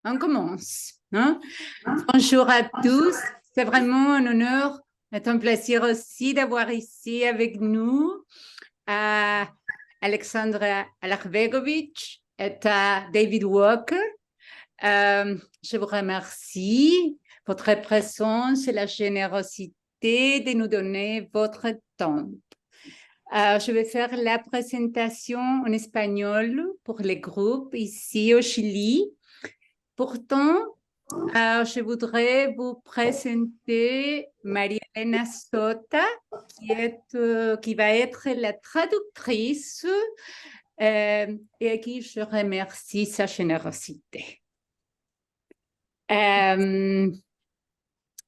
On commence, hein? Bonjour à tous. C'est vraiment un honneur et un plaisir aussi d'avoir ici avec nous Alexandra Alarbegovic et David Walker. Je vous remercie votre présence et la générosité de nous donner votre temps. Je vais faire la présentation en espagnol pour les groupes ici au Chili. Pourtant, je voudrais vous présenter María-Elena Sota, qui va être la traductrice et à qui je remercie sa générosité.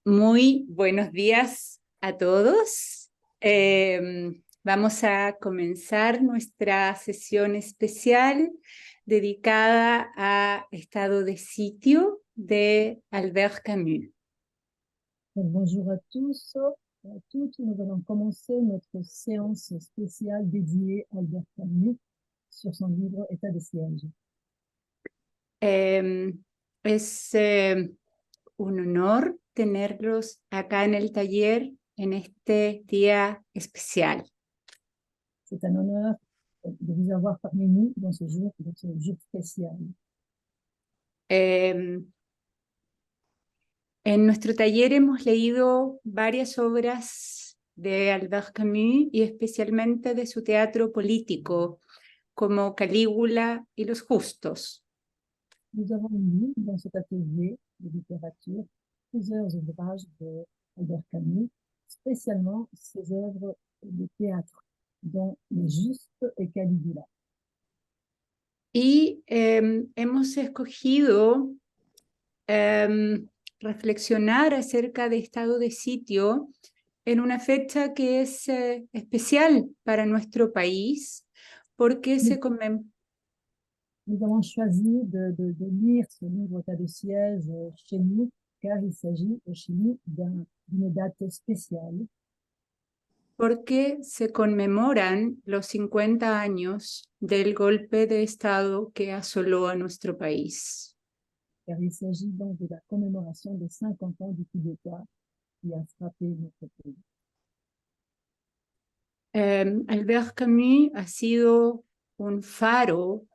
Muy buenos días a todos. Vamos a comenzar nuestra sesión especial dedicada a Estado de Sitio de Albert Camus. Bonjour à tous et à toutes. Nous allons commencer notre séance spéciale dédiée à Albert Camus sur son livre État de siège. Es un honor tenerlos acá en el taller en este día especial. C'est un honneur de vous avoir parmi nous dans ce jour spécial. En nuestro taller hemos leído varias obras de Albert Camus y especialmente de su teatro político, como Calígula y Los Justos. Nous avons lu dans cet atelier de littérature plusieurs ouvrages de Albert Camus, spécialement ses œuvres de théâtre, dont Les Justes et Caligula. Y hemos escogido reflexionar acerca de estado de sitio en una fecha que es especial para nuestro país, porque se conmemora. Nous avons choisi de lire ce livre État de siège chez nous, car il s'agit chez nous d'une date spéciale. Porque se conmemoran los 50 años del golpe de Estado que asoló a nuestro país. Car il s'agit donc de la commémoration des 50 ans du coup d'État qui a frappé notre pays. Albert Camus ha sido un faro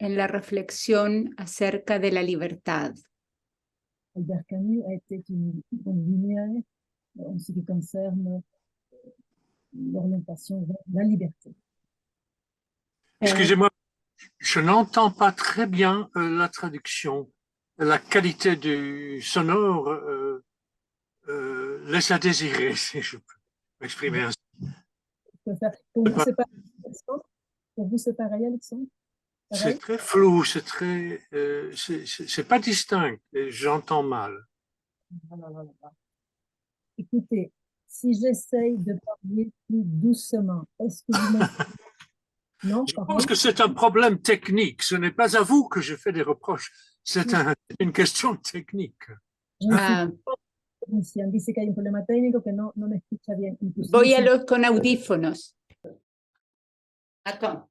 en la reflexión acerca de la libertad. Albert Camus a été une lumière en ce qui concerne l'orientation vers la liberté. Excusez-moi, je n'entends pas très bien la traduction. La qualité du sonore laisse à désirer, si je peux m'exprimer ainsi. Pour vous, c'est pareil, Alexandre? Pour vous, c'est pareil, Alexandre? C'est très flou, c'est très, c'est pas distinct. J'entends mal. Écoutez, si j'essaye de parler plus doucement, est-ce que vous m'entendez? Non, Je pense que c'est un problème technique. Ce n'est pas à vous que je fais des reproches. C'est une question technique. Dice que hay un problema técnico, que no me escucha bien. Voy a los con audífonos. Attends.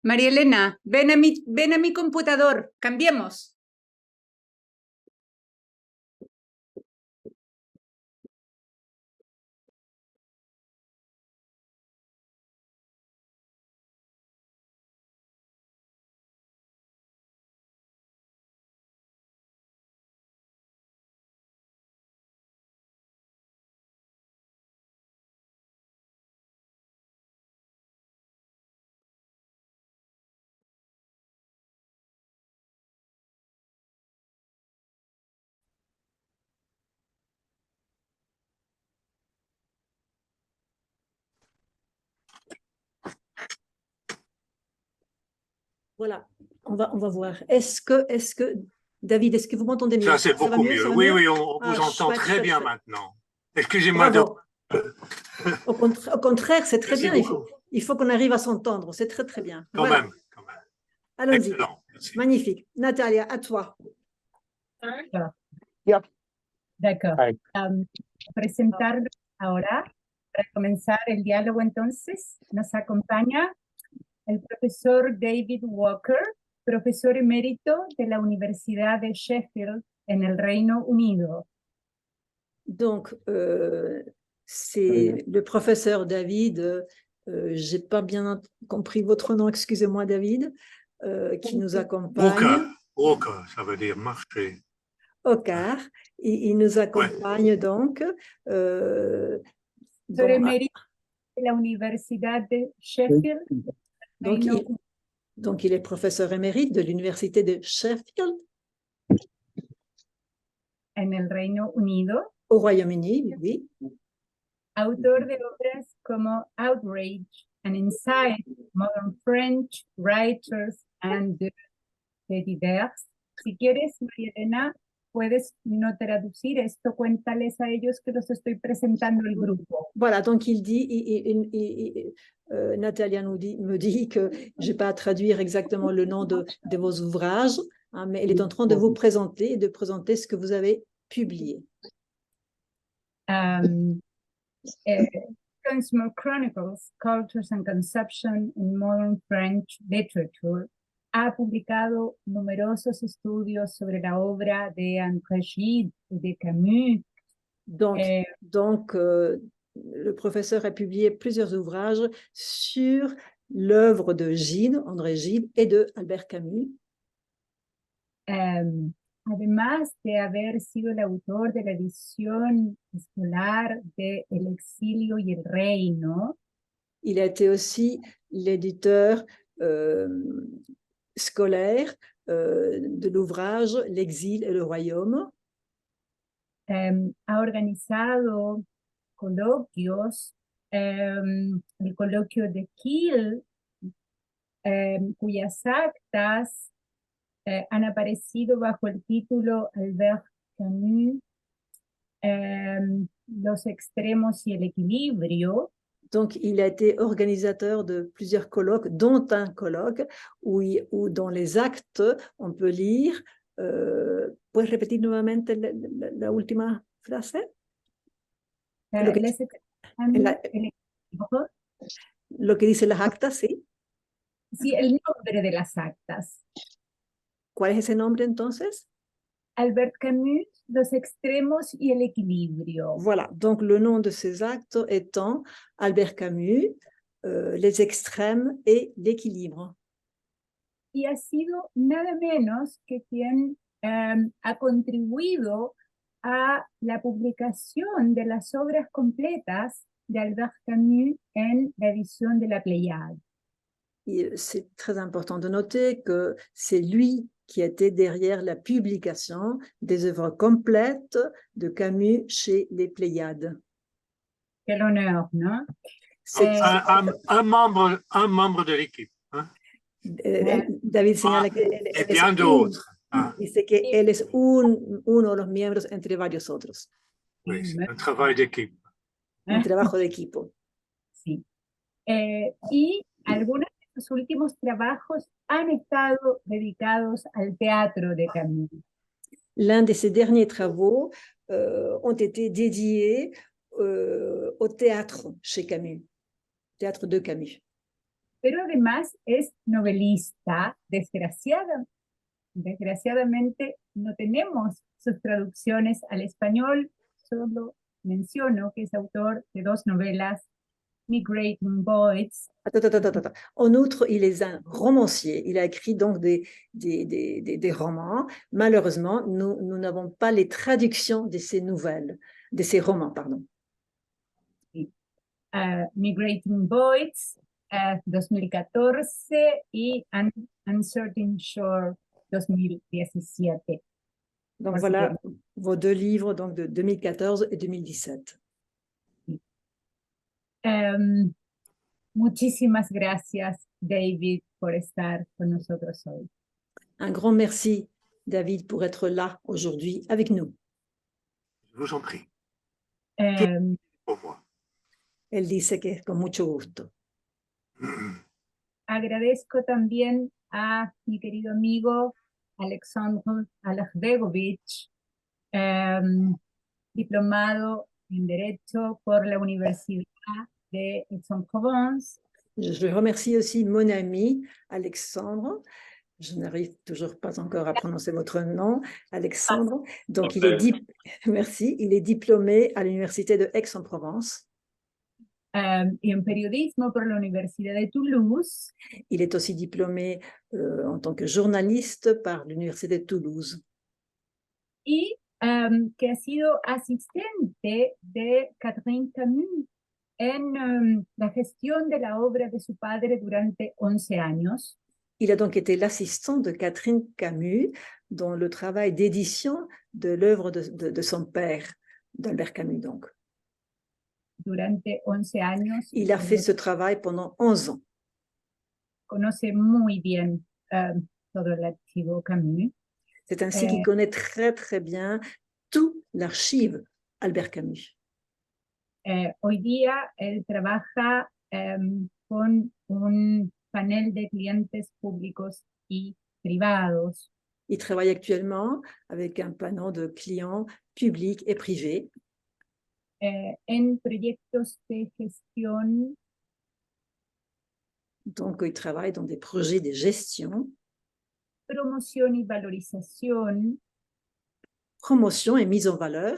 María Elena, ven a mi computador, cambiemos. Voilà, on va voir. Est-ce que, David, est-ce que vous m'entendez mieux? Ça, c'est Ça va beaucoup mieux, mieux. ça va Oui, mieux? oui, on vous entend chouette, très chouette, bien chouette. maintenant. Excusez-moi de... Bravo. Au contraire, c'est très Merci bien. beaucoup. Il faut qu'on arrive à s'entendre. C'est très, très bien. Quand Voilà. même, quand même. Allons-y. Excellent. Merci. Magnifique. Natalia, à toi. D'accord. Presentar ahora, para comenzar el diálogo entonces, nos acompaña el profesor David Walker, profesor emérito de la Universidad de Sheffield en el Reino Unido. Donc, c'est le professeur David, j'ai pas bien compris votre nom, excusez-moi David, qui nous accompagne. Walker, ça veut dire marcher. Walker, il nous accompagne donc. Profesor emérito de la Universidad de Sheffield. Donc, il est professeur émérite de l'Université de Sheffield. En el Reino Unido. Au Royaume-Uni, oui. Autor de obras como Outrage and Insight, Modern French, Writers and the Divers. Si quieres, María Elena, puedes no traducir esto, cuéntales a ellos que los estoy presentando el grupo. Voilà, donc il dit, Natalia me dit que je n'ai pas à traduire exactement le nom de vos ouvrages, hein, mais elle est en train de vous présenter et de présenter ce que vous avez publié. Consumer Chronicles, Cultures and Conception in Modern French Literature ha publicado numerosos estudios sobre la obra de André Gide et de Camus. Donc, le professeur a publié plusieurs ouvrages sur l'œuvre de Gide, André Gide, et de Albert Camus. Además de haber sido el autor de la edición escolar de El exilio y el reino, il a été aussi l'éditeur scolaire de l'ouvrage L'exil et le royaume. Ha organizado coloquios, el coloquio de Kiel, cuyas actas han aparecido bajo el título Albert Camus, Los extremos y el equilibrio. Donc, il a été organisateur de plusieurs colloques, dont un colloque où dans les actes, on peut lire. ¿Puedes repetir nuevamente la última frase? Lo que dice las actas, sí. Sí, el nombre de las actas. ¿Cuál es ese nombre entonces? Albert Camus, Los extremos y el equilibrio. Voilà, donc le nom de ces actes étant Albert Camus, les extrêmes et l'équilibre. Y ha sido nada menos que quien ha contribuido a la publicación de las obras completas de Albert Camus en la edición de la Pléiade. C'est très important de noter que c'est lui qui était derrière la publication des œuvres complètes de Camus chez les Pléiades. Quel honneur, non? Un membre de l'équipe. Hein? David señala que et bien d'autres. Dice que él es uno de los miembros entre varios otros. Oui, c'est un travail d'équipe. Un trabajo de equipo. Sí. Y algunos de sus últimos trabajos han estado dedicados al teatro de Camus. L'un de ses derniers travaux ont été dédiés au théâtre chez Camus, théâtre de Camus. pero además es novelista. Desgraciadamente no tenemos sus traducciones al español, solo menciono que es autor de 2 novelas, Migrating Boys. Attends. En outre, il est un romancier. Il a écrit donc des romans. Malheureusement, nous n'avons pas les traductions de ces nouvelles, de ces romans, pardon. Migrating Boys, 2014, y Uncertain Shore, 2017. Donc voilà vos 2 livres donc de 2014 et 2017. Muchísimas gracias, David, por estar con nosotros hoy. Un grand merci, David, pour être là aujourd'hui avec nous. Je vous en prie. Pour moi. Elle dice que es con mucho gusto. Agradezco también a mi querido amigo Alexandru Alajbegovic, diplomado en Derecho por la Universidad de Aix-en-Provence. Je remercie aussi mon ami Alexandre. Je n'arrive toujours pas encore à prononcer votre nom, Alexandre. Donc, il est diplômé à l'Université de Aix-en-Provence. Y en periodismo por la Universidad de Toulouse. Il est aussi diplômé en tant que journaliste par l'Université de Toulouse. Y que ha sido asistente de Catherine Camus en la gestión de la obra de su padre durante 11 años. Il a donc été l'assistant de Catherine Camus dans le travail d'édition de l'œuvre de son père, d'Albert Camus donc. Durante 11 años. Il a fait ce travail pendant 11 ans. Conoce muy bien todo el archivo Camus. C'est ainsi qu'il connaît très, très bien tout l'archive Albert Camus. Hoy día él trabaja con un panel de clientes públicos y privados. Il travaille actuellement avec un panel de clients publics et privés. En proyectos de gestión. Donc, il travaille dans des projets de gestion. Promoción y valorización. Promotion et mise en valeur.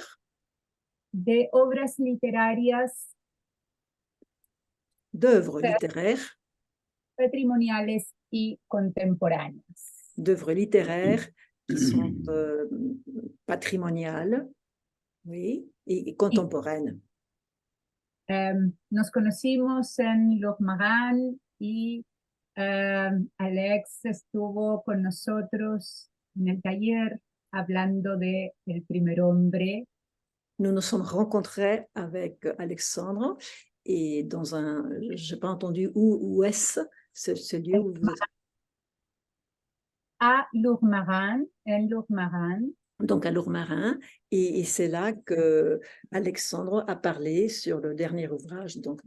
De obras literarias. D'œuvres littéraires. Patrimoniales y contemporáneas. D'œuvres littéraires qui sont patrimoniales, oui, et contemporaines. Nos conocimos en Lourmarin y Alex estuvo con nosotros en el taller hablando de El primer hombre. Nous nous sommes rencontrés avec Alexandre et dans un, je n'ai pas entendu où est-ce ce lieu où vous êtes. À Lourmarin, en Lourmarin. Donc à Lourmarin, et c'est là que Alexandre a parlé sur le dernier ouvrage, donc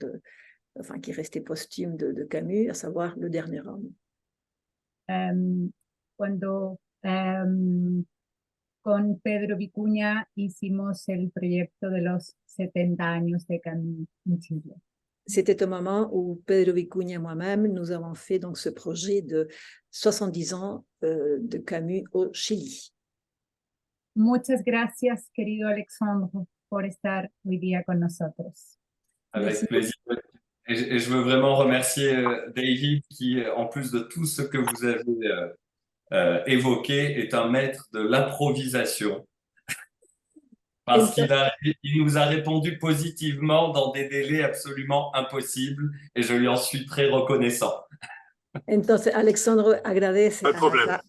qui restait posthume de Camus, à savoir Le dernier homme. Cuando con Pedro Vicuña hicimos el proyecto de los 70 años de Camus en Chile. C'était au moment où Pedro Vicuña et moi-même, nous avons fait donc ce projet de 70 ans de Camus au Chili. Muchas gracias, querido Alexandre, por estar hoy día con nosotros. Avec plaisir. Et je veux vraiment remercier David qui, en plus de tout ce que vous avez évoqué, est un maître de l'improvisation. Parce qu'il nous a répondu positivement dans des délais absolument impossibles et je lui en suis très reconnaissant. Entonces, Alexandre agradece no problema.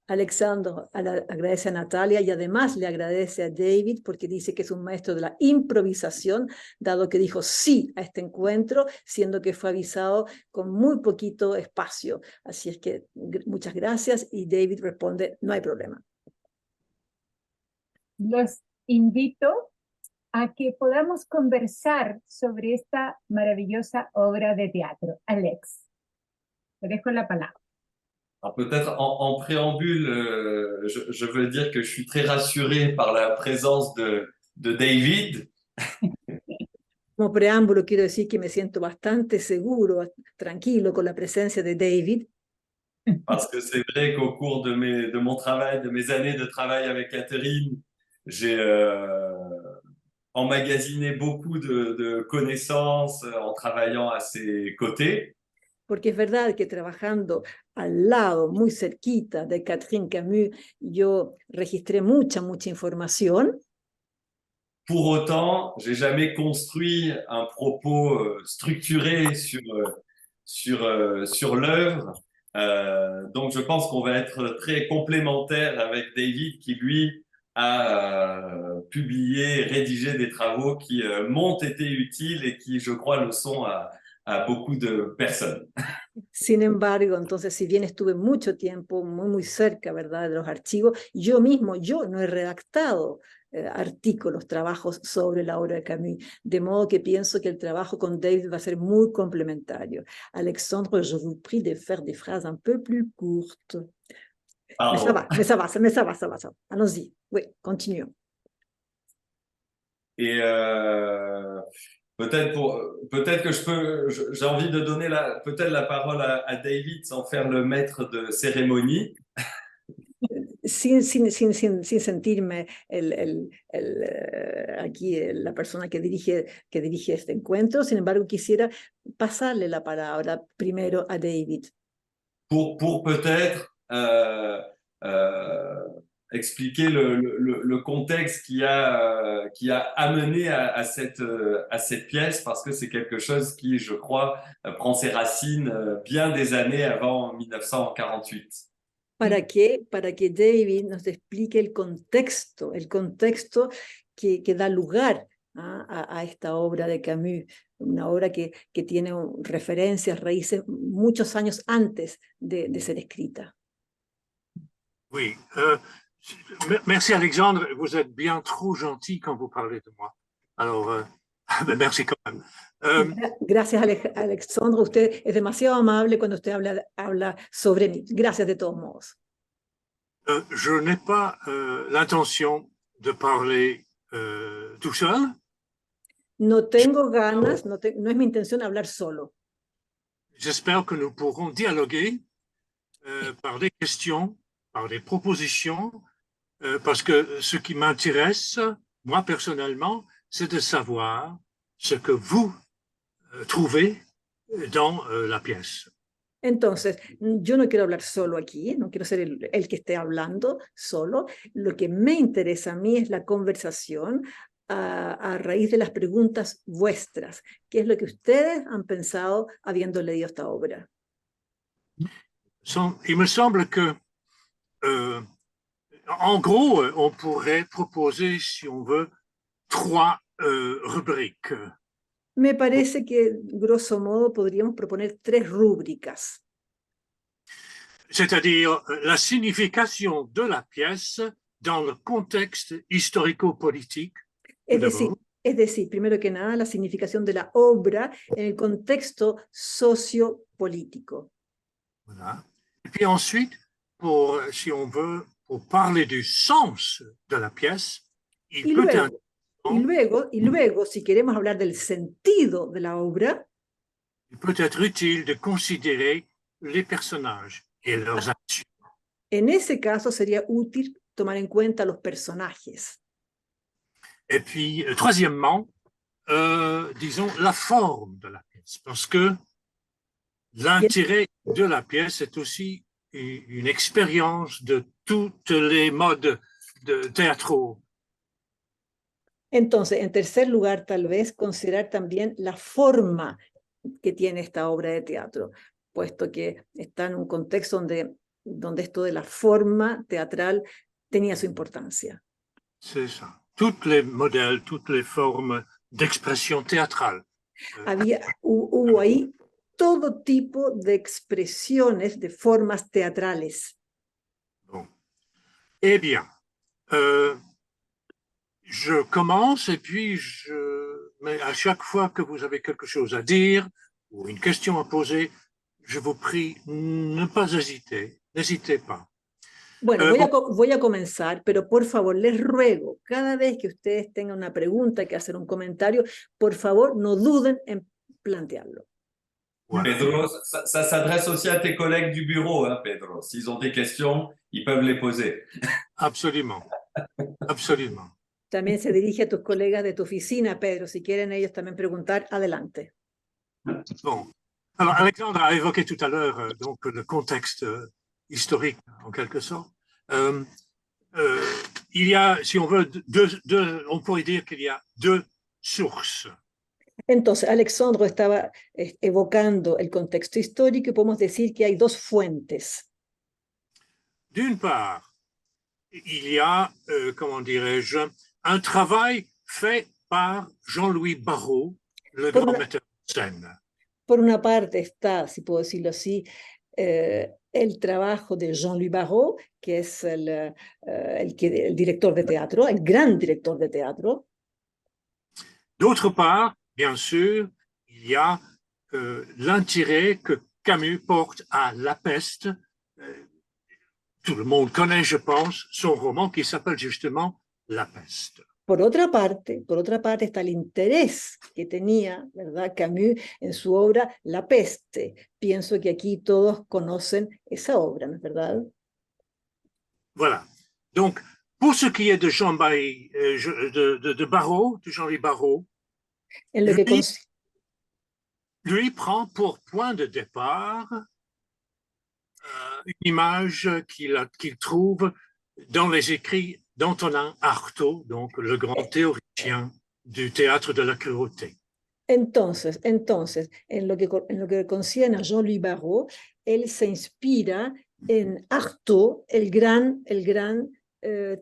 Agradece a Natalia y además le agradece a David porque dice que es un maestro de la improvisación, dado que dijo sí a este encuentro, siendo que fue avisado con muy poquito espacio. Así es que muchas gracias y David responde, no hay problema. Los invito a que podamos conversar sobre esta maravillosa obra de teatro. Alex, te dejo la palabra. Alors peut-être en préambule, je veux dire que je suis très rassuré par la présence de David. Como preámbulo, quiero decir que me siento bastante seguro, tranquilo con la presencia de David, Parce que c'est vrai qu'au cours de mon travail, de mes années de travail avec Catherine, j'ai emmagasiné beaucoup de connaissances en travaillant à ses côtés. porque es verdad que trabajando al lado, muy cerquita de Catherine Camus, yo registré mucha información. Pour autant, j'ai jamais construit un propos structuré sur l'œuvre. Donc, je pense qu'on va être très complémentaires avec David, qui lui a publié, rédigé des travaux qui m'ont été utiles et qui, je crois, le sont à beaucoup de personnes. Sin embargo, entonces, si bien estuve mucho tiempo muy cerca, ¿verdad?, de los archivos, yo no he redactado artículos, trabajos sobre la obra de Camus, de modo que pienso que el trabajo con David va a ser muy complementario. Alexandre, je vous prie de faire des phrases un peu plus courtes. Mais ça va. Allons-y. Oui, continuons. Et peut-être que j'ai envie de donner peut-être la parole à David sans faire le maître de cérémonie. Sin sentirme aquí la persona que dirige este encuentro, sin embargo, quisiera pasarle la palabra primero a David. Pour peut-être expliquer le contexte qui a amené à cette pièce, parce que c'est quelque chose qui, je crois, prend ses racines bien des années avant 1948. Para que David nos explique el contexto que da lugar a esta obra de Camus, una obra que tiene referencias, raíces muchos años antes de ser escrita. Oui, merci Alexandre, vous êtes bien trop gentil quand vous parlez de moi. Alors, merci quand même. Gracias, Alexandre. Usted es demasiado amable cuando usted habla sobre mí. Gracias de todos modos. Je n'ai pas l'intention de parler tout seul. No tengo ganas, no es mi intención hablar solo. J'espère que nous pourrons dialoguer par des questions, par des propositions, parce que ce qui m'intéresse, moi personnellement, c'est de savoir ce que vous trouvez dans la pièce. Entonces, yo no quiero hablar solo aquí, no quiero ser el que esté hablando solo. Lo que me interesa a mí es la conversación a raíz de las preguntas vuestras. ¿Qué es lo que ustedes han pensado habiendo leído esta obra? Il me semble que, en gros, on pourrait proposer, si on veut, 3 rubriques. Me parece que, grosso modo, podríamos proponer 3 rúbricas. C'est-à-dire la signification de la pièce dans le contexte historico-politique. Es decir, primero que nada, la significación de la obra en el contexto sociopolítico. Voilà. Et puis ensuite, si on veut, pour parler du sens de la pièce, y luego, si queremos hablar del sentido de la obra, il peut être utile de considérer les personnages et leurs actions. En ese caso sería útil tomar en cuenta los personajes. Et puis, troisièmement, disons, la forme de la pièce, parce que l'intérêt de la pièce est aussi une expérience de tous les modes théâtraux. Entonces, en tercer lugar, tal vez considerar también la forma que tiene esta obra de teatro, puesto que está en un contexto donde esto de la forma teatral tenía su importancia. C'est ça. Tous les modèles, toutes les formes d'expression théâtrale. Hubo ahí todo tipo de expresiones, de formas teatrales. Bon. Eh bien, je commence et puis mais à chaque fois que vous avez quelque chose à dire ou une question à poser, je vous prie, ne pas hésiter, n'hésitez pas. Bueno, Bon, voy a comenzar, pero por favor, les ruego, cada vez que ustedes tengan una pregunta, que hacer un comentario, por favor, no duden en plantearlo. voilà. Pedro, ça s'adresse aussi à tes collègues du bureau, hein, Pedro. S'ils ont des questions, ils peuvent les poser. Absolument. Absolument. También se dirige a tus colegas de tu oficina, Pedro. Si quieren ellos también preguntar, adelante. Bon. Alors, Alexandre a évoqué tout à l'heure donc le contexte historique, en quelque sorte. Il y a, si on veut, on pourrait dire qu'il y a deux sources. Entonces, Alexandro estaba evocando el contexto histórico y podemos decir que hay dos fuentes. D'une part, il y a, comment dirais-je, un travail fait par Jean-Louis Barrault, le Por grand una- metteur en scène. Por una parte está, si puedo decirlo así, el trabajo de Jean-Louis Barrault, que es el director de teatro, el gran director de teatro. D'autre part, bien sûr, il y a l'intérêt que Camus porte à La Peste. Tout le monde connaît, je pense, son roman qui s'appelle justement La Peste. Por otra parte está el interés que tenía, ¿verdad?, Camus en su obra La Peste. Pienso que aquí todos conocen esa obra, ¿no es verdad? Voilà. Donc, pour ce qui est de de Barrault, de Jean-Louis Barrault, En lo que lui, lui prend pour point de départ une image qu'il trouve dans les écrits d'Antonin Artaud, donc le grand théoricien du théâtre de la cruauté. Entonces, en lo que concierne a Jean-Louis Barrault, él se inspira en Artaud, el gran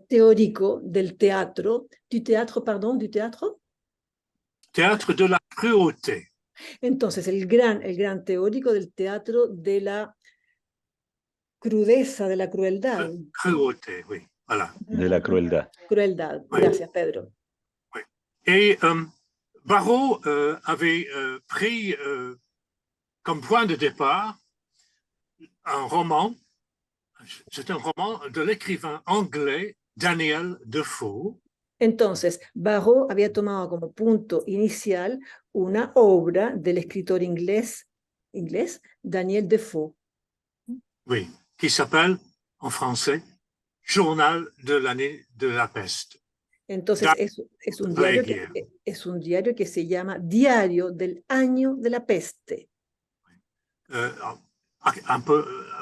teórico del teatro, du teatro. Théâtre de la cruauté. Entonces, el gran teórico del teatro de la crudeza, de la crueldad. Cruauté, oui, voilà. De la crueldad. Crueldad, Oui. gracias, Pedro. Oui. Et Barrault avait pris comme point de départ un roman, c'est un roman de l'écrivain anglais Daniel Defoe. Entonces, Barrault había tomado como punto inicial una obra del escritor inglés Daniel Defoe. Oui, qui s'appelle en français Journal de l'année de la peste. Entonces, es un diario que se llama Diario del Año de la Peste.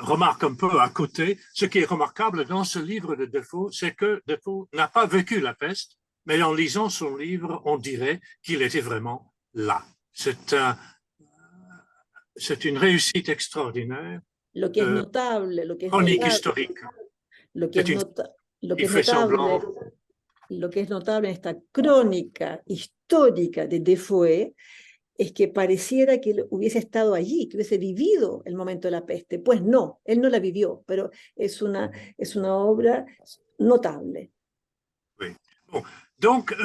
Remarque un peu à côté, ce qui est remarquable dans ce livre de Defoe, c'est que Defoe n'a pas vécu la peste, mais en lisant son livre, on dirait qu'il était vraiment là. C'est une réussite extraordinaire. Lo que es notable, Chronique historique. Lo que es notable en esta crónica histórica de Defoe es que pareciera que él hubiese estado allí, que hubiese vivido el momento de la peste. Pues no, él no la vivió, pero es una obra notable. Oui. Bon. Donc,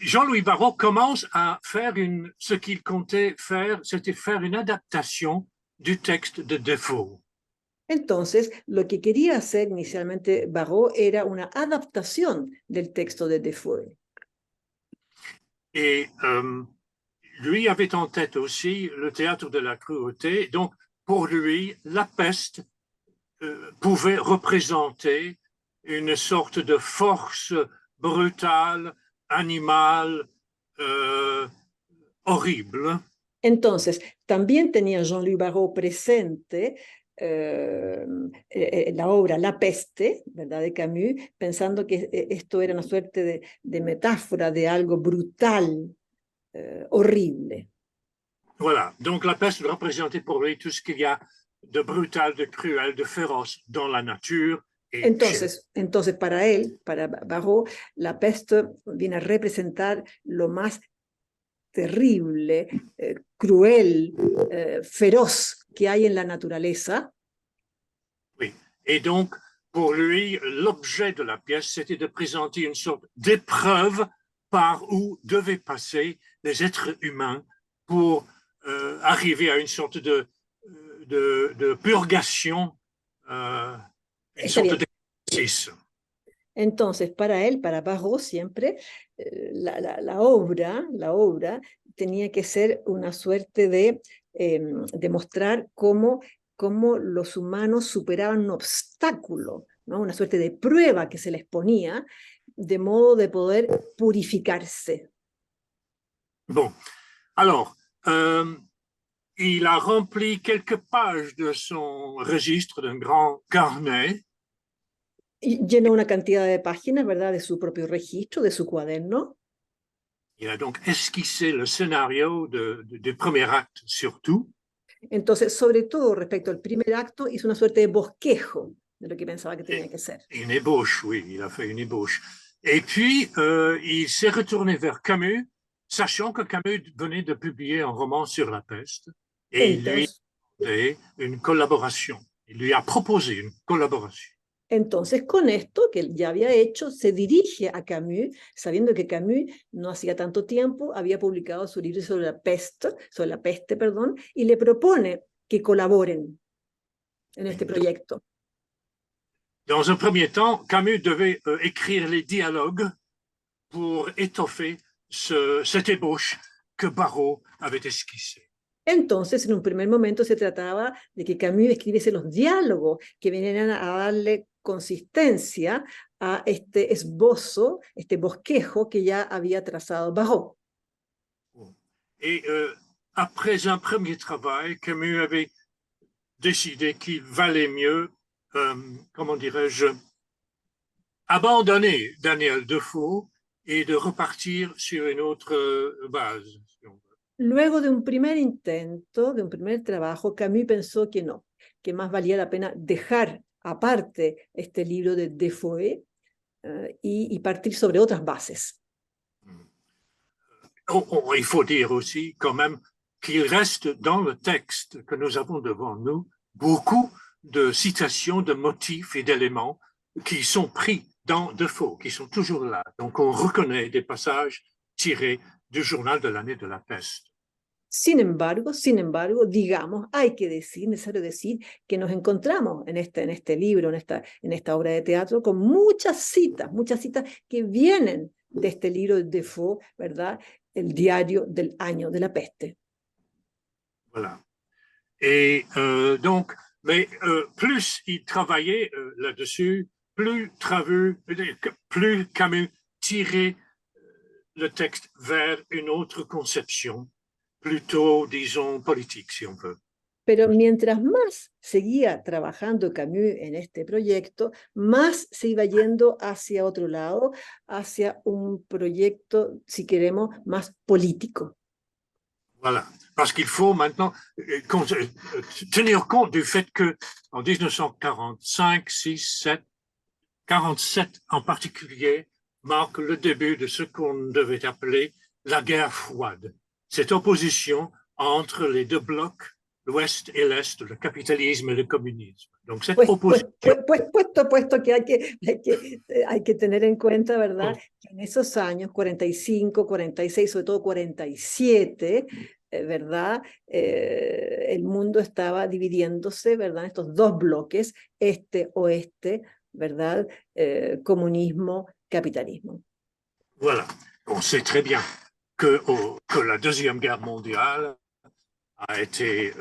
Jean-Louis Barrault commence à faire ce qu'il comptait faire, c'était faire une adaptation du texte de Defoe. Entonces, lo que quería hacer inicialmente Barrault era una adaptación del texto de Defoe. Et lui avait en tête aussi le théâtre de la cruauté. Donc, pour lui, la peste pouvait représenter une sorte de force brutale, animale, horrible. Entonces, también tenía Jean-Louis Barrault presente la obra La Peste, ¿verdad?, de Camus, pensando que esto era una suerte de metáfora de algo brutal, horrible. Voilà, donc la peste représentait pour lui tout ce qu'il y a de brutal, de cruel, de féroce dans la nature. Entonces, para él, para Barrault, la peste viene a representar lo más terrible, cruel, feroz que hay en la naturaleza. Oui, et donc, pour lui, l'objet de la pièce, c'était de présenter une sorte d'épreuve par où devaient passer les êtres humains pour arriver à une sorte de purgation, une sorte Six. Entonces, para él, para Barrault, siempre la obra tenía que ser una suerte de mostrar cómo los humanos superaban un obstáculo, ¿no? Una suerte de prueba que se les ponía, de modo de poder purificarse. Bon, alors, il a rempli quelques pages de son registre d'un grand carnet. Y llenó una cantidad de páginas, ¿verdad?, de su propio registro, de su cuaderno. Il a donc esquissé le scénario du premier acte surtout. Entonces, sobre todo respecto al primer acto, hizo una suerte de bosquejo de lo que pensaba que tenía que ser. Une ébauche, oui, il a fait une ébauche. Et puis, il s'est retourné vers Camus, sachant que Camus venait de publier un roman sur la peste, et il lui a demandé une collaboration. Il lui a proposé une collaboration. Entonces, con esto que él ya había hecho, se dirige a Camus, sabiendo que Camus no hacía tanto tiempo había publicado su libro sobre la peste, perdón, y le propone que colaboren en este proyecto. Dans un premier temps, Camus devait écrire les dialogues pour étoffer cette ébauche que Barrault avait esquissée. Entonces, en un primer momento se trataba de que Camus escribiese los diálogos que vinieran a darle consistencia a este esbozo, este bosquejo que ya había trazado Barrault. Et après un premier travail, Camus avait décidé qu'il valait mieux, comment dirais-je, abandonner Daniel Defoe et de repartir sur une autre base. Luego de un primer intento, de un primer trabajo, Camus pensó que no, que más valía la pena dejar aparte este libro de Defoe y partir sobre otras bases. Il faut dire aussi quand même qu'il reste dans le texte que nous avons devant nous beaucoup de citations, de motifs et d'éléments qui sont pris dans Defoe, qui sont toujours là. Donc on reconnaît des passages tirés du journal de l'année de la peste. Sin embargo, digamos, hay que decir, necesario decir, que nos encontramos en este libro, en esta obra de teatro, con muchas citas que vienen de este libro de Defoe, ¿verdad? El diario del año de la peste. Voilà. Et donc, mais plus il travaillait là-dessus, plus Camus tirait le texte vers une autre conception, plutôt, disons, politique, si on veut. Pero mientras más seguía trabajando Camus en este proyecto, más se iba yendo hacia otro lado, hacia un proyecto, si queremos, más político. Voilà, parce qu'il faut maintenant tenir compte du fait que en 1945, 6, 7, 47 en particulier, marque le début de ce qu'on devait appeler la guerre froide. Cette opposition entre les deux blocs, l'Ouest et l'Est, le capitalisme et le communisme. Donc cette opposition... Puesto que hay que tener en cuenta, ¿verdad? Que en esos años, 45, 46, sobre todo 47, ¿verdad? El mundo estaba dividiéndose, ¿verdad? En estos dos bloques, este-oeste, ¿verdad? Comunismo, capitalismo. Voilà, on sait très bien que la Deuxième Guerre mondiale a été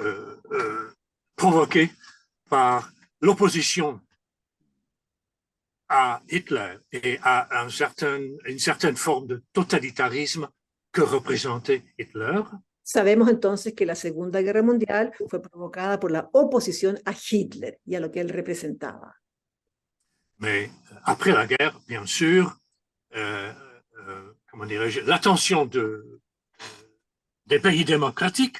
provoquée par l'opposition à Hitler et à une certaine forme de totalitarisme que représentait Hitler. Sabemos entonces que la Segunda Guerra Mundial fue provocada por la oposición a Hitler y a lo que él representaba. Mais après la guerre, bien sûr, comment dirais-je, l'attention des pays démocratiques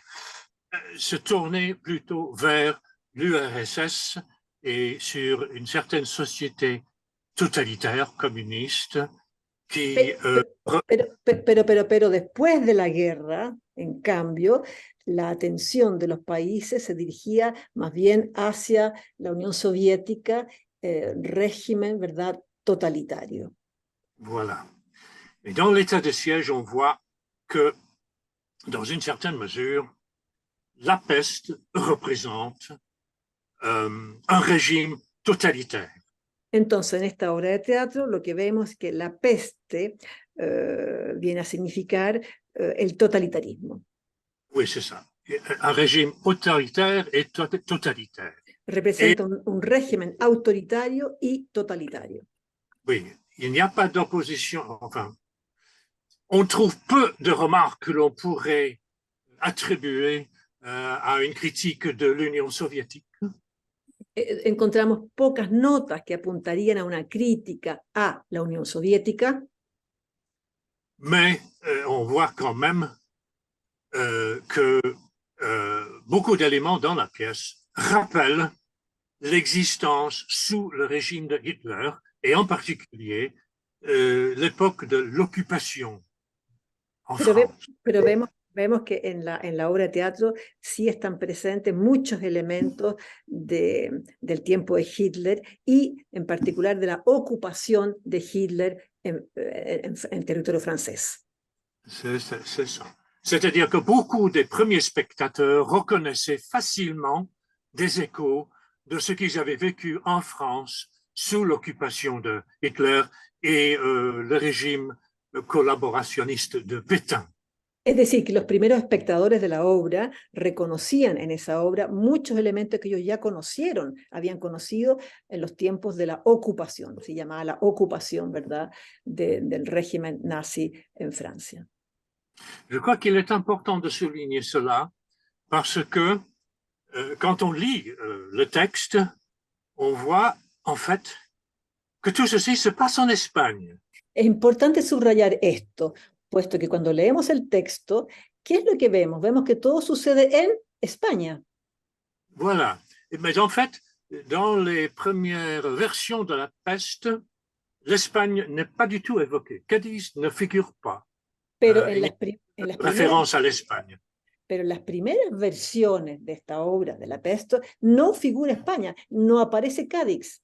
se tournait plutôt vers l'URSS et sur une certaine société totalitaire, communiste, qui... Pero después de la guerra, en cambio, la atención de los países se dirigía más bien hacia la Unión Soviética, régimen, ¿verdad?, totalitario. Voilà. Et dans l'état de siège, on voit que, dans une certaine mesure, la peste représente un régime totalitaire. Entonces, en esta obra de teatro lo que vemos es que la peste viene a significar el totalitarismo. Oui, c'est ça. Un régime autoritaire et totalitaire. Representa un régimen autoritario y totalitario. Oui, il n'y a pas d'opposition. Enfin, on trouve peu de remarques que l'on pourrait attribuer à une critique de l'Union soviétique. Encontramos pocas notas que apuntarían a una crítica a la Unión Soviética, Mais on voit quand même que beaucoup d'éléments dans la pièce rappellent l'existence sous le régime de Hitler, et en particulier l'époque de l'occupation en France. Pero vemos que en la obra de teatro sí están presentes muchos elementos del tiempo de Hitler y en particular de la ocupación de Hitler en territorio francés. C'est ça. C'est-à-dire que beaucoup des premiers spectateurs reconnaissaient facilement des échos de ce qu'ils avaient vécu en France sous l'occupation de Hitler et le régime collaborationniste de Pétain. Es decir, que los primeros espectadores de la obra reconocían en esa obra muchos elementos que ellos ya conocieron, habían conocido en los tiempos de la ocupación, se llamaba la ocupación, ¿verdad?, del régimen nazi en Francia. Je crois qu'il est important de souligner cela parce que quand on lit le texte, on voit en fait que tout ceci se passe en Espagne. Es importante subrayar esto, puesto que cuando leemos el texto, ¿qué es lo que vemos? Vemos que todo sucede en España. Voilà. Mais en fait, dans les premières versions de la peste, l'Espagne n'est pas du tout évoquée. Cadiz ne figure pas. Pero en las Référence à l'Espagne. Pero en las primeras versiones de esta obra de la peste no figura España, no aparece Cádiz.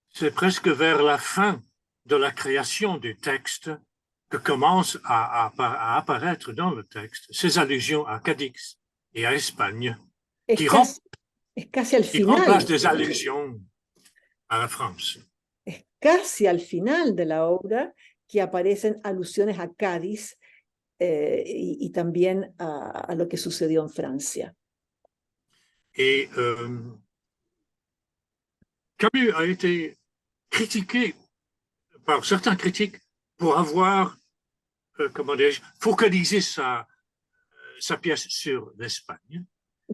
C'est presque vers la fin de la création du texte que commencent à apparaître dans le texte ces allusions à Cadix et à Espagne, qui casi al final. remplacent des allusions à la France. Es casi al final de la obra que aparecen alusiones a Cádiz y también a lo que sucedió en Francia. Et Camus a été critiqué par certains critiques pour avoir, comment dirais-je, focalisé sa pièce sur l'Espagne.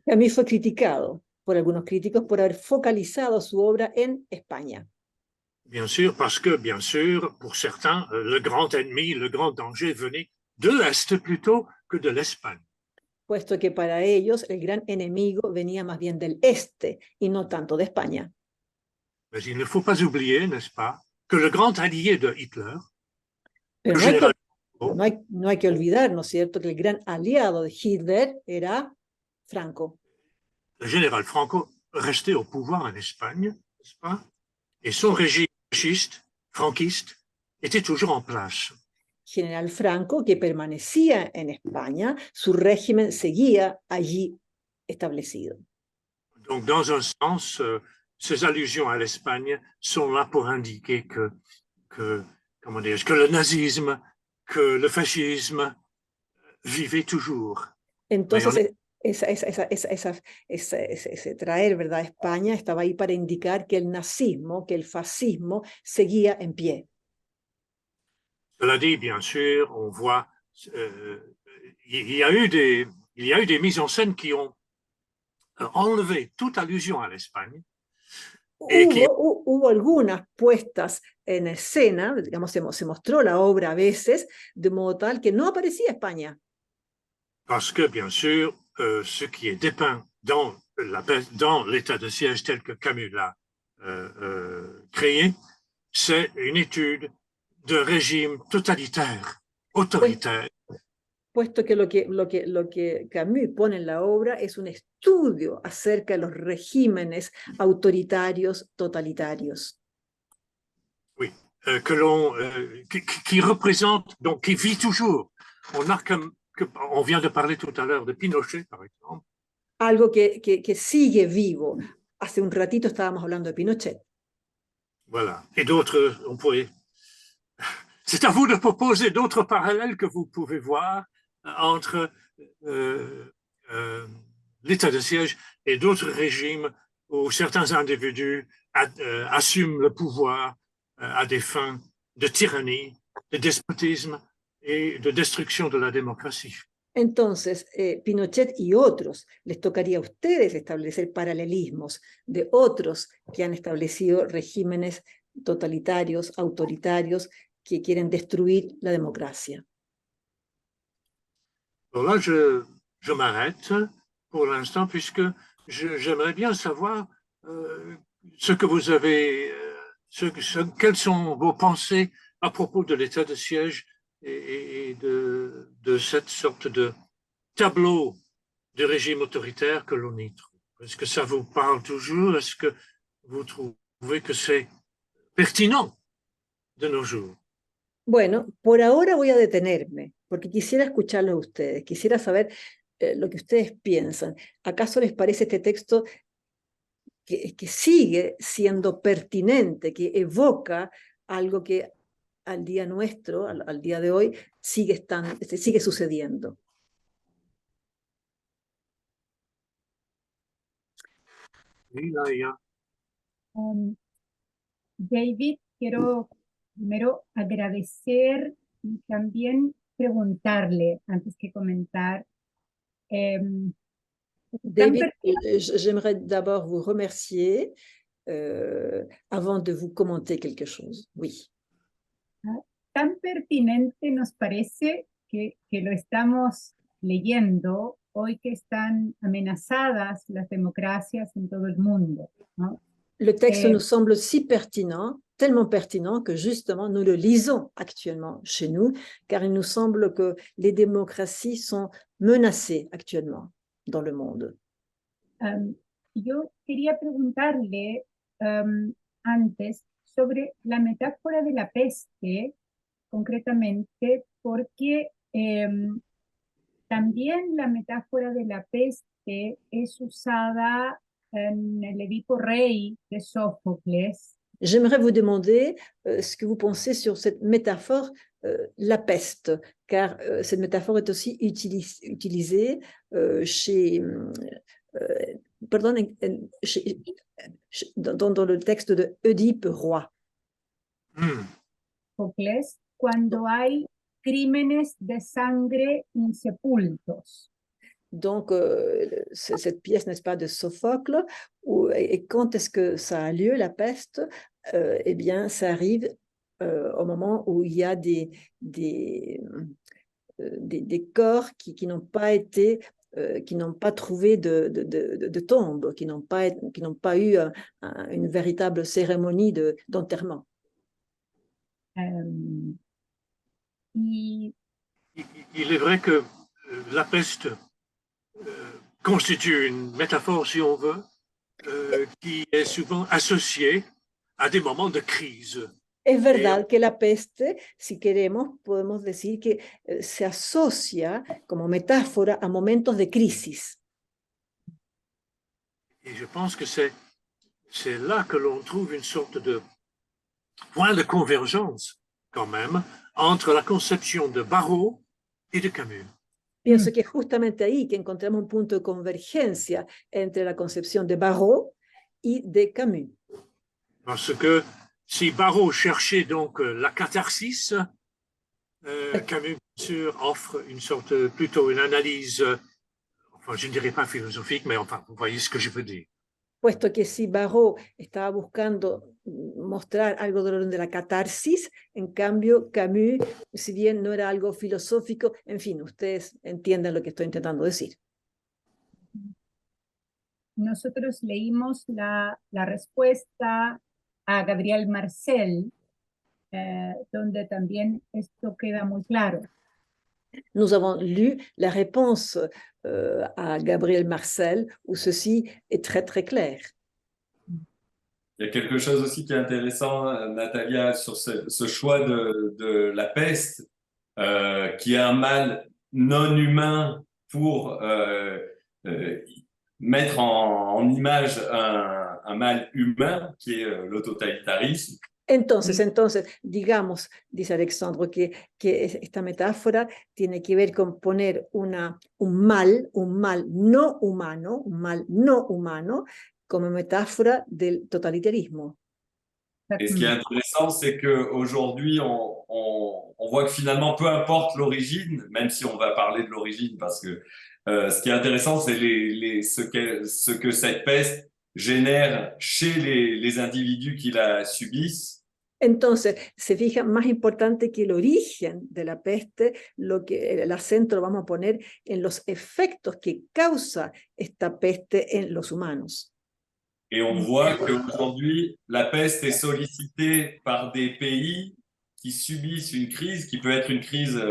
Camus fue criticado por algunos críticos por haber focalizado su obra en España. Bien sûr, parce que, bien sûr, pour certains, le grand ennemi, le grand danger venait de l'Est plutôt que de l'Espagne. Puesto que para ellos el gran enemigo venía más bien del este y no tanto de España. Mais il ne faut pas oublier, n'est-ce pas, que le grand allié de Hitler, Pero le général no hay que olvidar, ¿no es cierto?, que el gran aliado de Hitler era Franco. Le général Franco restait au pouvoir en Espagne, n'est-ce pas? Et son régime franquiste était toujours en place. General Franco, que permanecía en España, su régimen seguía allí establecido. Donc, dans un sens, ces allusions à l'Espagne sont là pour indiquer que le nazisme, que le fascisme vivaient toujours. Entonces, ese traer, ¿verdad?, España estaba ahí para indicar que el nazismo, que el fascismo seguía en pie. Cela dit, bien sûr, on voit, il y a eu des mises en scène qui ont enlevé toute allusion à l'Espagne. Hubo algunas puestas en escena, digamos, se mostró la obra a veces, de modo tal que no aparecía España. Parce que, bien sûr, ce qui est dépeint dans l'état de siège tel que Camus l'a créé, c'est une étude de régime totalitaire, autoritaire. Puesto que lo que Camus pone en la obra es un estudio acerca de los regímenes autoritarios, totalitarios. Oui, qui représente, donc qui vit toujours. On vient de parler tout à l'heure de Pinochet, par exemple. Algo que sigue vivo. Hace un ratito estábamos hablando de Pinochet. Voilà. Et d'autres, on pourrait... C'est à vous de proposer d'autres parallèles que vous pouvez voir entre l'état de siège et d'autres régimes où certains individus assument le pouvoir à des fins de tyrannie, de despotisme et de destruction de la démocratie. Entonces, Pinochet y otros, les tocaría a ustedes establecer paralelismos de otros que han establecido regímenes totalitarios, autoritarios, que quieren destruir la democracia. Alors là, je m'arrête pour l'instant puisque j'aimerais bien savoir ce que vous avez, quelles sont vos pensées à propos de l'état de siège et de cette sorte de tableau de régime autoritaire que l'on y trouve. Est-ce que ça vous parle toujours? Est-ce que vous trouvez que c'est pertinent de nos jours? Bueno, por ahora voy a detenerme, porque quisiera escucharlos a ustedes, quisiera saber lo que ustedes piensan. ¿Acaso les parece este texto que sigue siendo pertinente, que evoca algo que al día nuestro, al día de hoy, sigue sucediendo? Oui, là, il y a... David, quiero primero agradecer y también preguntarle, antes que comentar, David, j'aimerais d'abord vous remercier avant de vous commenter quelque chose. Oui. Tan pertinente nos parece que lo estamos leyendo hoy que están amenazadas las democracias en todo el mundo, ¿no? Le texte nous semble si pertinent, tellement pertinent que justement nous le lisons actuellement chez nous, car il nous semble que les démocraties sont menacées actuellement dans le monde. Yo quería preguntarle antes sobre la metáfora de la peste, concretamente, porque también la metáfora de la peste es usada en el Edipo Rey de Sófocles. J'aimerais vous demander ce que vous pensez sur cette métaphore, la peste, car cette métaphore est aussi utilisée chez, dans le texte de Oedipe Roi. Sófocles, cuando hay crímenes de sangre insepultos. Donc, cette pièce, n'est-ce pas, de Sophocle, et quand est-ce que ça a lieu, la peste? Eh bien, ça arrive au moment où il y a des corps qui n'ont pas été, qui n'ont pas trouvé de tombe, qui n'ont pas eu une véritable cérémonie d'enterrement. Il est vrai que la peste constitue une métaphore, si on veut, qui est souvent associée à des moments de crise. Es verdad que la peste, si queremos, podemos decir que se asocia como metáfora a momentos de crisis. Et je pense que c'est là que l'on trouve une sorte de point de convergence, quand même, entre la conception de Barrault et de Camus. Pienso que es justamente ahí que encontramos un punto de convergencia entre la concepción de Barrault y de Camus. Parce que si Barrault cherchait donc la catharsis, Camus, bien sûr, offre une sorte, plutôt une analyse, enfin, je ne dirais pas philosophique, mais enfin, vous voyez ce que je veux dire. Puesto que si Barrault estaba buscando mostrar algo del orden de la catarsis, en cambio Camus, si bien no era algo filosófico, en fin, ustedes entienden lo que estoy intentando decir. Nosotros leímos la respuesta a Gabriel Marcel, donde también esto queda muy claro. Nous avons lu la réponse à Gabriel Marcel, où ceci est très, très clair. Il y a quelque chose aussi qui est intéressant, Natalia, sur ce choix de la peste, qui est un mal non humain pour mettre en image un mal humain qui est le totalitarisme. Entonces, digamos, dice Alexandre, que esta metáfora tiene que ver con poner un mal no humano, como metáfora del totalitarismo. Et ce qui est intéressant, c'est qu'aujourd'hui, on voit que finalement, peu importe l'origine, même si on va parler de l'origine, parce que ce qui est intéressant, c'est ce que cette peste génère chez les individus qui la subissent. Entonces, se fija, más importante que el origen de la peste, el acento lo vamos a poner en los efectos que causa esta peste en los humanos. Et on voit qu'aujourd'hui, la peste est sollicitée par des pays qui subissent une crise, qui peut être une crise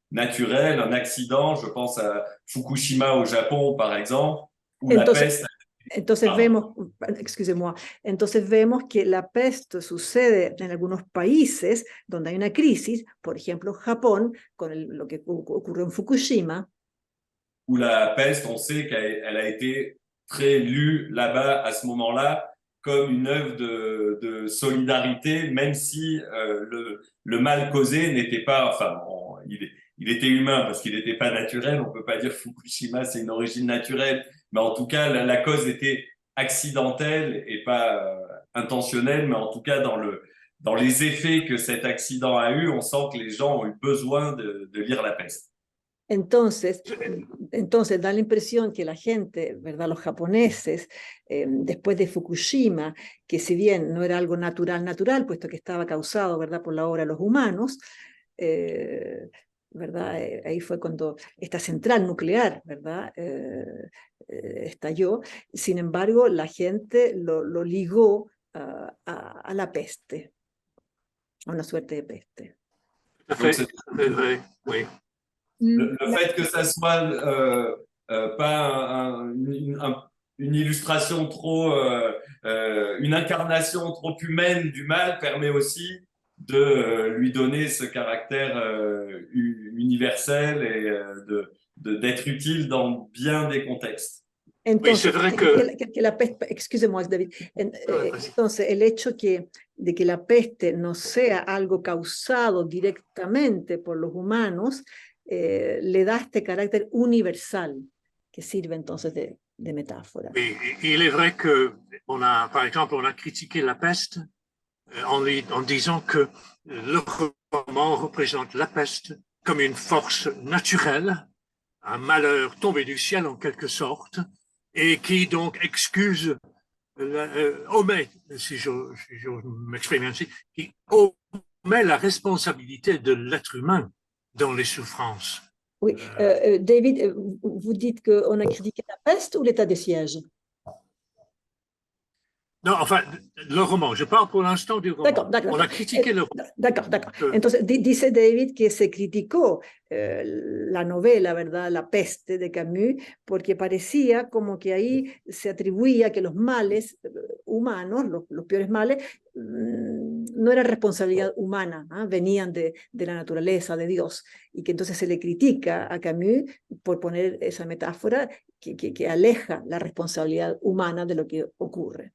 naturelle, un accident. Je pense à Fukushima au Japon, par exemple, où la peste... Entonces vemos que la peste sucede en algunos países donde hay una crisis, por ejemplo Japón, con lo que ocurrió en Fukushima. Où la peste, on sait qu'elle a été très lue là-bas à ce moment-là comme une œuvre de solidarité, même si le mal causé n'était pas, enfin, il était humain parce qu'il n'était pas naturel. On peut pas dire Fukushima c'est une origine naturelle, mais en tout cas la cause était accidentelle et pas intentionnelle, mais en tout cas dans les effets que cet accident a eu, on sent que les gens ont eu besoin de lire La Peste. Entonces da la impresión que la gente, ¿verdad? Los japoneses, después de Fukushima, que si bien no era algo natural, puesto que estaba causado, ¿verdad? Por la obra de los humanos, ¿verdad? Ahí fue cuando esta central nuclear, ¿verdad? Estalló. Sin embargo, la gente lo ligó a la peste, a una suerte de peste. Oui. Le fait que ça soit pas une illustration trop, une incarnation trop humaine du mal permet aussi de lui donner ce caractère universel et d'être utile dans bien des contextes. Entonces, oui, c'est vrai que la peste, excusez-moi David, entonces el hecho de que la peste no sea algo causado directamente por los humanos, le da este carácter universal que sirve entonces de metáfora. Oui, il est vrai que par exemple, on a critiqué La Peste en disant que le roman représente la peste comme une force naturelle, un malheur tombé du ciel en quelque sorte, et qui donc excuse, omet, si j'ose m'exprimer ainsi, qui omet la responsabilité de l'être humain dans les souffrances. Oui, David, vous dites qu'on a critiqué la peste ou l'état de siège? No, enfin, le roman. Je parle pour l'instant du roman. D'accord. On a critiqué le roman. D'accord. Entonces, dice David que se criticó la novela, ¿verdad? La peste de Camus, porque parecía como que ahí se atribuía que los males humanos, los peores males, no era responsabilidad humana, ¿eh? Venían de la naturaleza, de Dios, y que entonces se le critica a Camus por poner esa metáfora que aleja la responsabilidad humana de lo que ocurre.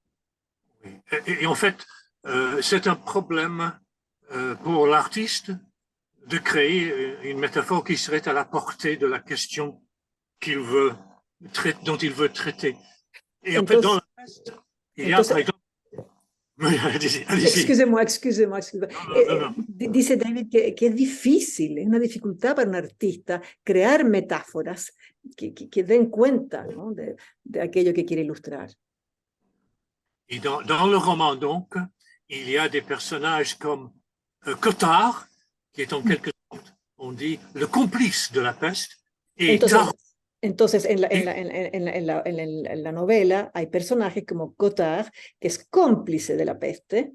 Et en fait, c'est un problème pour l'artiste de créer une métaphore qui serait à la portée de la question dont il veut traiter. Et entonces, en fait, dans la peste, il y a par exemple... Excusez-moi. No. Dice David que es difícil, es una dificultad para un artista crear metáforas que den cuenta, ¿no? de aquello que quiere ilustrar. Et dans le roman, donc, il y a des personnages comme Cottard, qui est en quelque sorte, on dit, le complice de la peste. Et entonces en la novela hay personajes como Cottard, que es cómplice de la peste.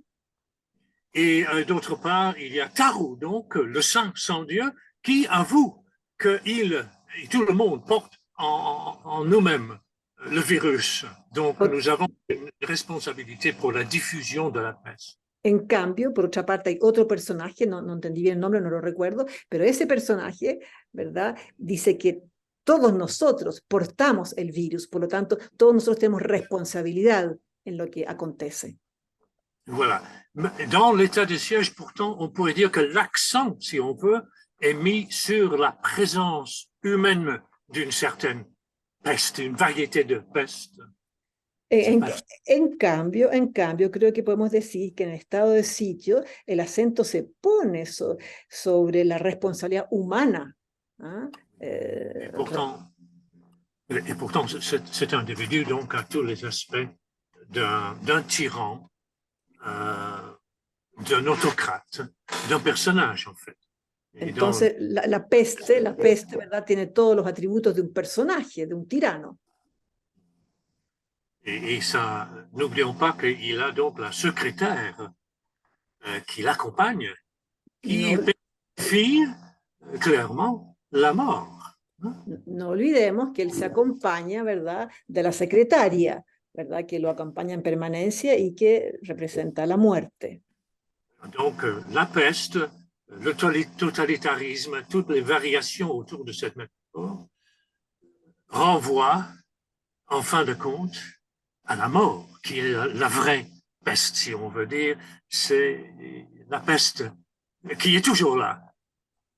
Et d'autre part, il y a Tarot, donc, le saint sans Dieu, qui avoue que tout le monde porte en nous-mêmes le virus. Donc, nous avons une responsabilité pour la diffusion de la peste. En cambio, por otra parte, hay otro personaje, no entendí bien el nombre, no lo recuerdo, pero ese personaje, ¿verdad? Dice que todos nosotros portamos el virus, por lo tanto, todos nosotros tenemos responsabilidad en lo que acontece. Voilà. Dans l'état de siège, pourtant, on pourrait dire que l'accent, si on veut, est mis sur la présence humaine d'une certaine peste, une variété de peste. En cambio, creo que podemos decir que en el estado de sitio el acento se pone sobre la responsabilidad humana. ¿Ah? Et pourtant, cet individu donc a tous les aspects d'un tyran, d'un autocrate, d'un personnage en fait. Entonces, la peste, ¿verdad? Tiene todos los atributos de un personaje, de un tirano. Et ça, n'oublions pas qu'il a donc la secrétaire qui l'accompagne, qui vérifie clairement la mort. No olvidemos que él se acompaña, ¿verdad?, de la secretaria, ¿verdad?, que lo acompaña en permanencia y que representa la muerte. Donc, la peste, le totalitarisme, toutes les variations autour de cette métaphore renvoient, en fin de compte, à la mort, qui est la vraie peste, si on veut dire. C'est la peste qui est toujours là.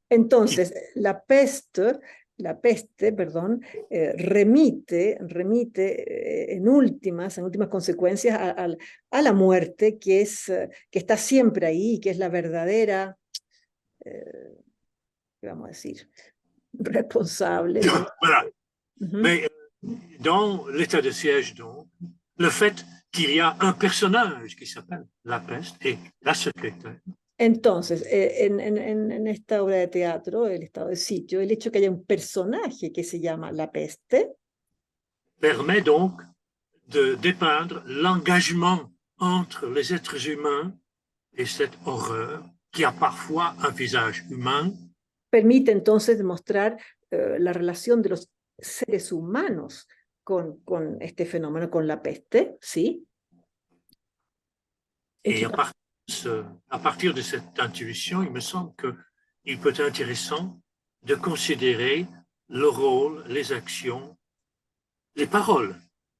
Entonces, la peste, perdón, remite en últimas consecuencias a la muerte, que está siempre ahí, que es la verdadera, ¿qué vamos a decir? Responsable. Voilà. Mais dans l'état de siège, donc, le fait qu'il y a un personnage qui s'appelle la peste et la secrétaire. Entonces, en esta obra de teatro, El estado de sitio, el hecho que haya un personaje que se llama la peste permet donc de dépeindre l'engagement entre les êtres humains et cette horreur qui a parfois un visage humain. Permite entonces demostrar la relación de los seres humanos con este fenómeno, con la peste, ¿sí? Et à partir de cette intuition, il me semble qu'il peut être intéressant de considérer le rôle, les actions, les paroles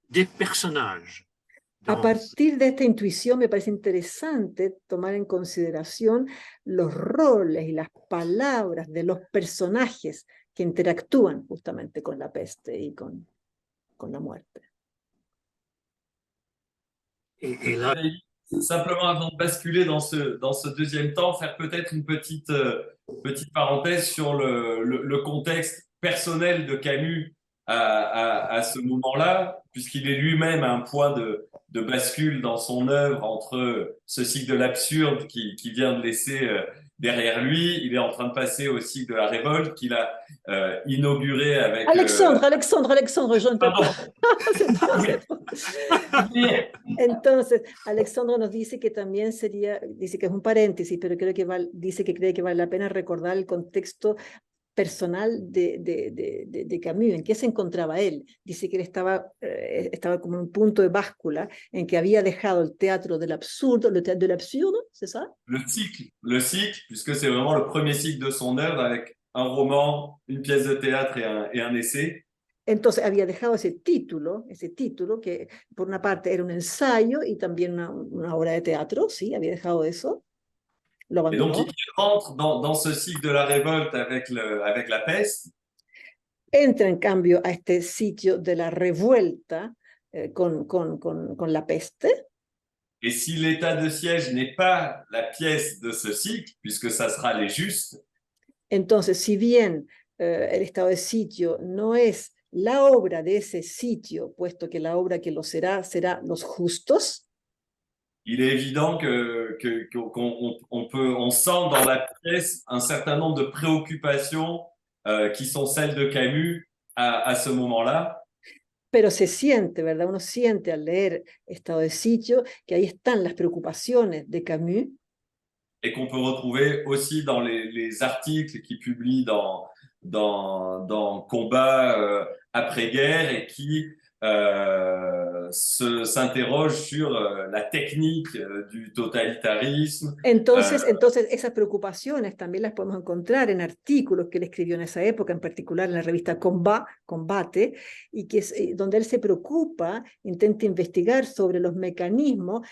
des personnages. A partir de esta intuición me parece interesante tomar en consideración los roles y las palabras de los personajes que interactúan justamente con la peste y con la muerte. Et là, simplement avant de basculer dans ce deuxième temps, faire peut-être une petite parenthèse sur le contexte personnel de Camus à ce moment-là, puisqu'il est lui-même à un point de bascule dans son œuvre entre ce cycle de l'absurde qui vient de laisser derrière lui. Il est en train de passer au cycle de la révolte qu'il a inauguré avec... Alexandre, yo Pardon. Entonces, Alexandre nos dice que también dice que es un paréntesis, pero creo que dice que cree que vale la pena recordar el contexto personal de Camus, en qué se encontraba él. Dice que él estaba como en un punto de báscula, en que había dejado el teatro del absurdo, le théâtre de l'absurde, c'est ça? Le cycle, puisque c'est vraiment le premier cycle de son œuvre, avec un roman, une pièce de théâtre et un essai. Entonces había dejado ese título que por una parte era un ensayo y también una obra de teatro, sí, había dejado eso. Lo abandonó. Et donc, il rentre dans ce cycle de la révolte avec la peste. Entra, en cambio, a este sitio de la revuelta con la peste. Et si l'état de siège n'est pas la pièce de ce cycle, puisque ça sera les justes. Entonces, si bien el estado de sitio no es la obra de ese sitio, puesto que la obra que lo será los justos, il est évident qu'on sent dans la pièce un certain nombre de préoccupations qui sont celles de Camus à ce moment-là. Pero se siente, ¿verdad? Uno siente al leer Estado de Sitio que ahí están las preocupaciones de Camus. Et qu'on peut retrouver aussi dans les articles qu'il publie dans Combat après-guerre et qui s'interroge sur la technique du totalitarisme. Entonces, esas preocupaciones también las podemos encontrar en artículos que él escribió en esa época, en particular en la revista Combate, y que donde él se preocupa, intenta investigar sobre los mecanismos,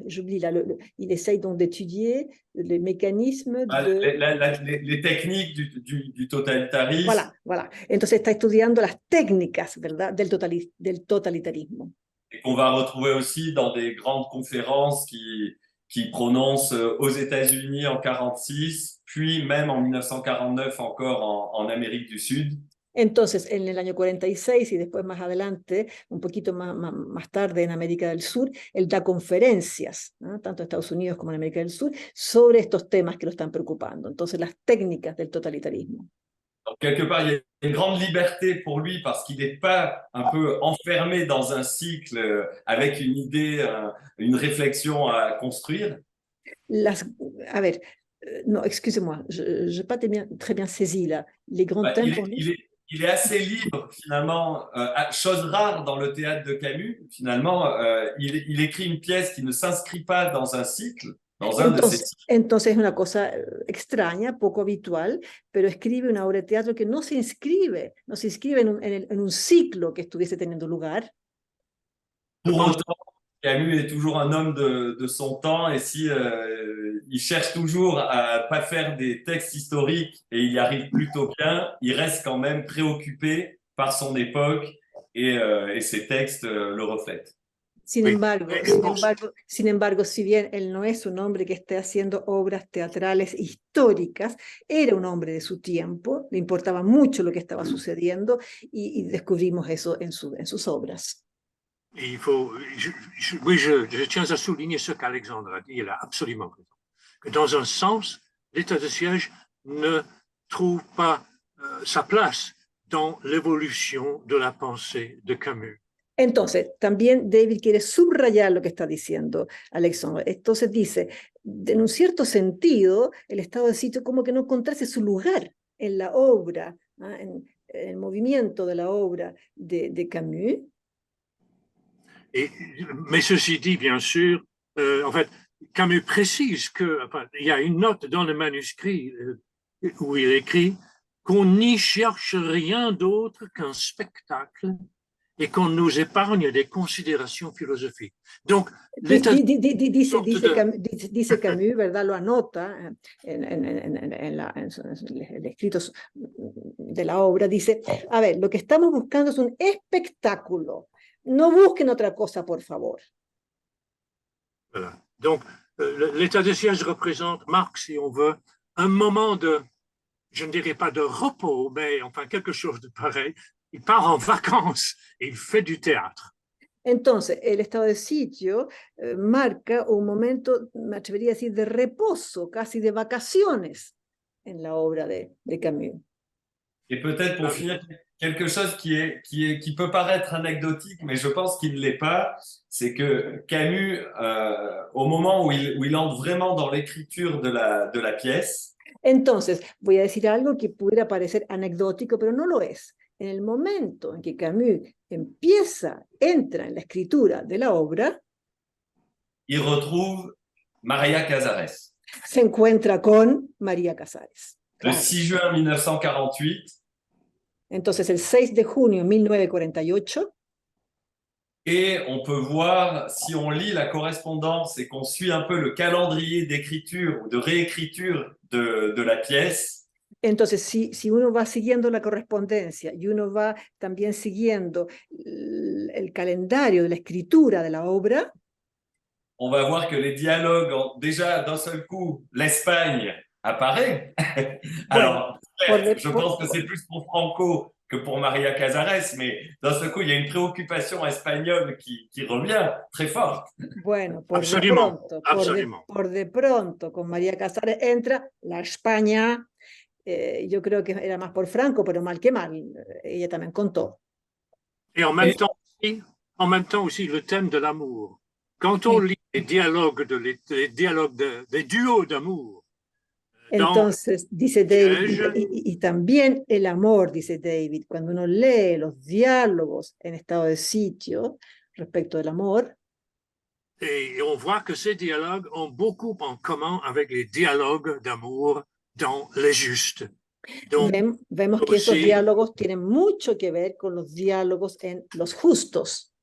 j'oublie là, il essaye donc d'étudier les mécanismes de... Les techniques du totalitarisme. Voilà. Entonces está estudiando las técnicas, ¿verdad?, del totalitarismo. Et qu'on va retrouver aussi dans des grandes conférences qui prononcent aux États-Unis en 46, puis même en 1949 encore en Amérique du Sud. Entonces, en el año 46 y después más adelante, un poquito más tarde en América del Sur, él da conferencias, ¿no?, tanto en Estados Unidos como en América del Sur, sobre estos temas que lo están preocupando. Entonces, las técnicas del totalitarismo. Donc, quelque part, il y a une grande liberté pour lui parce qu'il n'est pas un peu enfermé dans un cycle avec une idée, une réflexion à construire. A ver, non, excusez-moi, je n'ai pas très bien saisi là, les grands thèmes pour lui. Il est assez libre, finalement, chose rare dans le théâtre de Camus. Finalement, il écrit une pièce qui ne s'inscrit pas dans un cycle, dans un de ces cycles. Entonces es una cosa extraña, poco habitual, pero escribe una obra de teatro que no se inscribe en un ciclo que estuviese teniendo lugar. Pour autant, Camus est toujours un homme de son temps, et si il cherche toujours à pas faire des textes historiques et il y arrive plutôt bien, il reste quand même préoccupé par son époque et ses textes le reflètent. Sin embargo, si bien él no es un hombre que esté haciendo obras teatrales históricas, era un hombre de su tiempo, le importaba mucho lo que estaba sucediendo y descubrimos eso en sus obras. Et je tiens à souligner ce qu'Alexandre a dit, il a absolument raison. Que dans un sens, l'état de siège ne trouve pas sa place dans l'évolution de la pensée de Camus. Entonces, también David quiere subrayar lo que está diciendo Alexandre. Entonces dice, en un cierto sentido, el estado de sitio como que no encontrase su lugar en la obra, ¿no?, en el movimiento de la obra de Camus. Mais ceci dit, bien sûr, en fait, Camus précise qu'il y a une note dans le manuscrit où il écrit qu'on n'y cherche rien d'autre qu'un spectacle et qu'on nous épargne des considérations philosophiques. Donc, dice Camus, ¿verdad? Lo anota en el escrito de la obra, dice, a ver, lo que estamos buscando es un espectáculo. No busquen otra cosa, por favor. Voilà. Donc, l'état de siège représente, Marc, si on veut, un moment de, je ne dirais pas de repos, mais enfin quelque chose de pareil. Il part en vacances et il fait du théâtre. Entonces, el estado de sitio marca un momento, me atrevería a decir, de reposo, casi de vacaciones en la obra de Camus. Et peut-être pour finir, quelque chose qui peut paraître anecdotique, mais je pense qu'il ne l'est pas, c'est que Camus, au moment où il entre vraiment dans l'écriture de la pièce. Entonces, voy a decir algo que pudiera parecer anecdótico, pero no lo es. En el momento en que Camus entra en la escritura de la obra, il retrouve Maria Casares. Se encuentra con María Casares. Claro. Le 6 juin 1948. Entonces, el 6 de junio de 1948. Et on peut voir, si on lit la correspondance et qu'on suit un peu le calendrier d'écriture ou de réécriture de la pièce. Entonces, si uno va siguiendo la correspondencia y uno va también siguiendo el calendario de la escritura de la obra, on va voir que les dialogues, déjà d'un seul coup, l'Espagne apparaît. Alors, je pense que c'est plus pour Franco que pour Maria Casares, mais d'un seul coup, il y a une préoccupation espagnole qui revient très forte. Bueno, por de pronto, con María Casares entra la España. Yo creo que era más por Franco, pero mal que mal, ella también contó. Et en même temps aussi le thème de l'amour. Quand on lit les dialogues des duos d'amour Entonces, dice David, y también el amor, dice David, cuando uno lee los diálogos en estado de sitio respecto del amor, Et on voit que ces dialogues ont beaucoup en commun avec les dialogues d'amour dans Les Justes. Donc, vemos que esos aussi, diálogos tienen mucho que ver con los diálogos en Los Justos.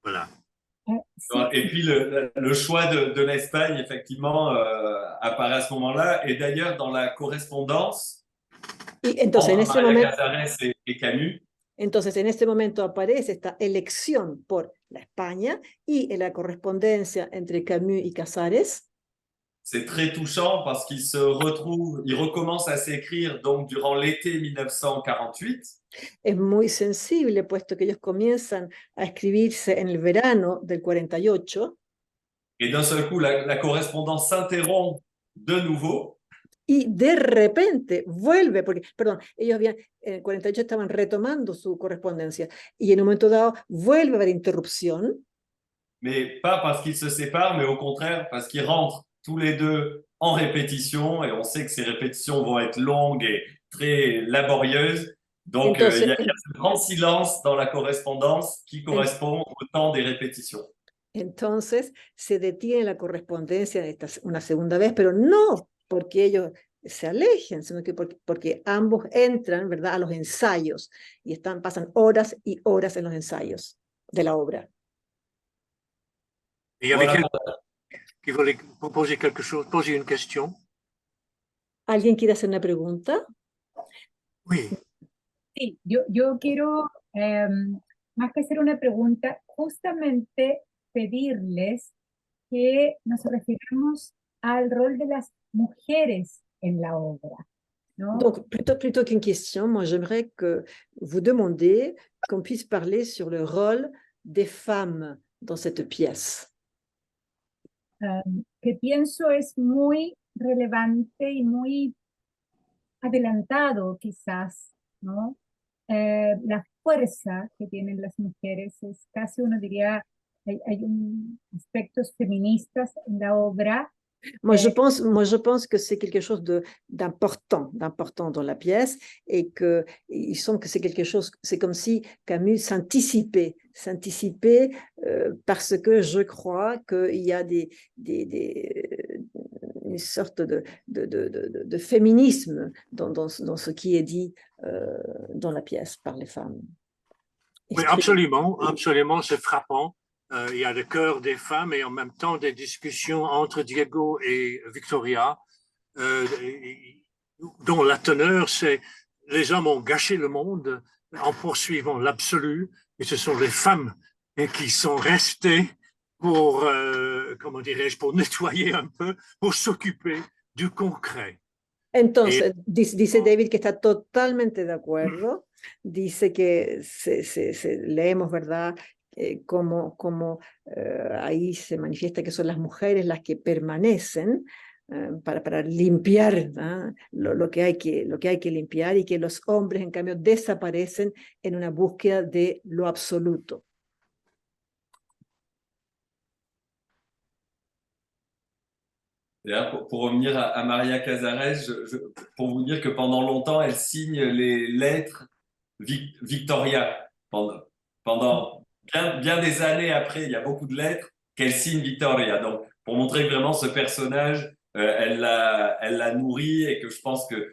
voilà. Sí, Et puis le choix de l'Espagne, effectivement, apparaît à ce moment-là. Et d'ailleurs, dans la correspondance Y entonces, entre María Casares et Camus, entonces, en este momento aparece esta elección por la España y en la correspondencia entre Camus y Casares. c'est très touchant parce qu'il se retrouve, il recommence à s'écrire donc durant l'été 1948. Es muy sensible, puesto que ellos comienzan a escribirse en el verano del 48. Et d'un seul coup, la correspondance s'interrompt de nouveau. Y de repente vuelve, porque, perdón, ellos habían, en el 48 estaban retomando su correspondencia, y en un momento dado vuelve a haber interrupción. Mais pas parce qu'ils se séparent, mais au contraire parce qu'ils rentrent tous les deux en répétition, et on sait que ces répétitions vont être longues et très laborieuses. Donc, Entonces, il y a ce grand silence dans la correspondance qui correspond au temps des répétitions. Entonces se detiene la correspondencia una segunda vez, pero no porque ellos se alejen, sino que porque ambos entran, ¿verdad?, a los ensayos y pasan horas y horas en los ensayos de la obra. Il y avait Voilà. quelqu'un qui voulait proposer quelque chose, poser une question. ¿Alguien quiere hacer una pregunta? Oui. sí, yo quiero, más que hacer una pregunta, justamente pedirles que nos refiramos al rol de las mujeres en la obra, ¿no? Donc, plutôt qu'une question, moi j'aimerais que vous demandiez qu'on puisse parler sur le rôle des femmes dans cette pièce. Que pienso es muy relevante y muy adelantado quizás, ¿no? La fuerza que tienen las mujeres es casi, uno diría, hay aspectos feministas en la obra. Moi, je pense que c'est quelque chose d'important dans la pièce, et que il semble que c'est quelque chose, c'est comme si Camus s'anticipait parce que je crois qu'il y a une sorte de féminisme dans ce qui est dit dans la pièce par les femmes. Oui, absolument, absolument, c'est frappant. Il y a le cœur des femmes et en même temps des discussions entre Diego et Victoria, dont la teneur, c'est les hommes ont gâché le monde en poursuivant l'absolu, et ce sont les femmes qui sont restées pour, comment dirais-je, pour nettoyer un peu, pour s'occuper du concret. Entonces, dice David que está totalmente de acuerdo, dice que leemos, ¿verdad?, como ahí se manifiesta que son las mujeres las que permanecen para limpiar, ¿eh?, lo que hay que limpiar, y que los hombres, en cambio, desaparecen en una búsqueda de lo absoluto. Pour revenir à Maria Casares, pour vous dire que pendant longtemps, elle signe les lettres Victoria. Pendant bien des années après, il y a beaucoup de lettres qu'elle signe Victoria. Donc, pour montrer que vraiment ce personnage, elle l'a nourri, et que je pense que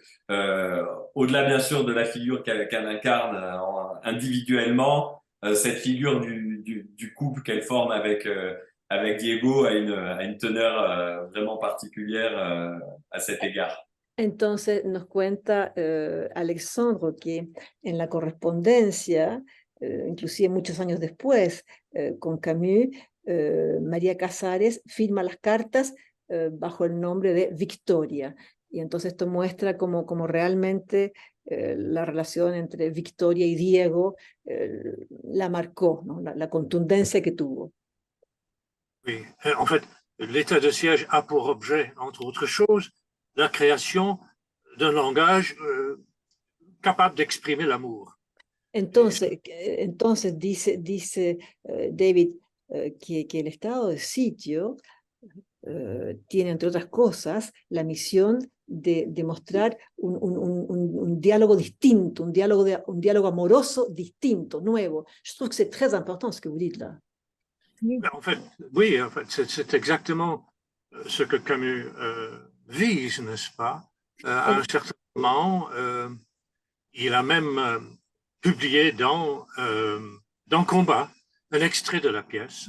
au-delà bien sûr de la figure qu'elle incarne individuellement, cette figure du couple qu'elle forme avec Diego a une teneur vraiment particulière à cet égard. Entonces nos cuenta Alexandro que en la correspondencia, inclusive muchos años después, con Camus, María Casares firma las cartas bajo el nombre de Victoria. Y entonces esto muestra como realmente la relación entre Victoria y Diego la marcó, ¿no?, la contundencia que tuvo. Oui, en fait, l'état de siège a pour objet, entre autres choses, la création d'un langage capable d'exprimer l'amour. Entonces dice David que el estado de sitio tiene, entre otras cosas, la misión de mostrar un diálogo distinto, un diálogo amoroso distinto, nuevo. Je trouve que c'est très important ce que vous dites là. Oui, En fait, oui, en fait, c'est exactement ce que Camus vise, n'est-ce pas? À un certain moment, il a même publié dans Combat un extrait de la pièce.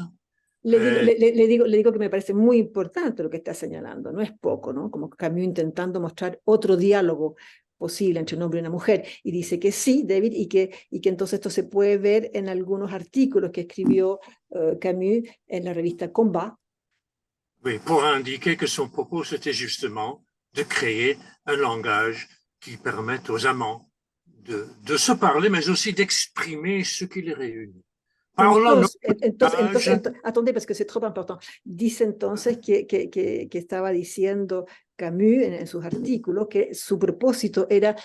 Le digo que me parece muy importante lo que está señalando, no es poco, ¿no? Como Camus intentando mostrar otro diálogo posible entre un hombre y una mujer, y dice que sí, David, y que entonces esto se puede ver en algunos artículos que escribió Camus en la revista Combat. Oui, pour indiquer que son propos, c'était justement de créer un langage qui permette aux amants de se parler, mais aussi d'exprimer ce qui les réunit. Attendez, parce que c'est trop important. Dice entonces que estaba diciendo Camus en sus artículos que su propósito era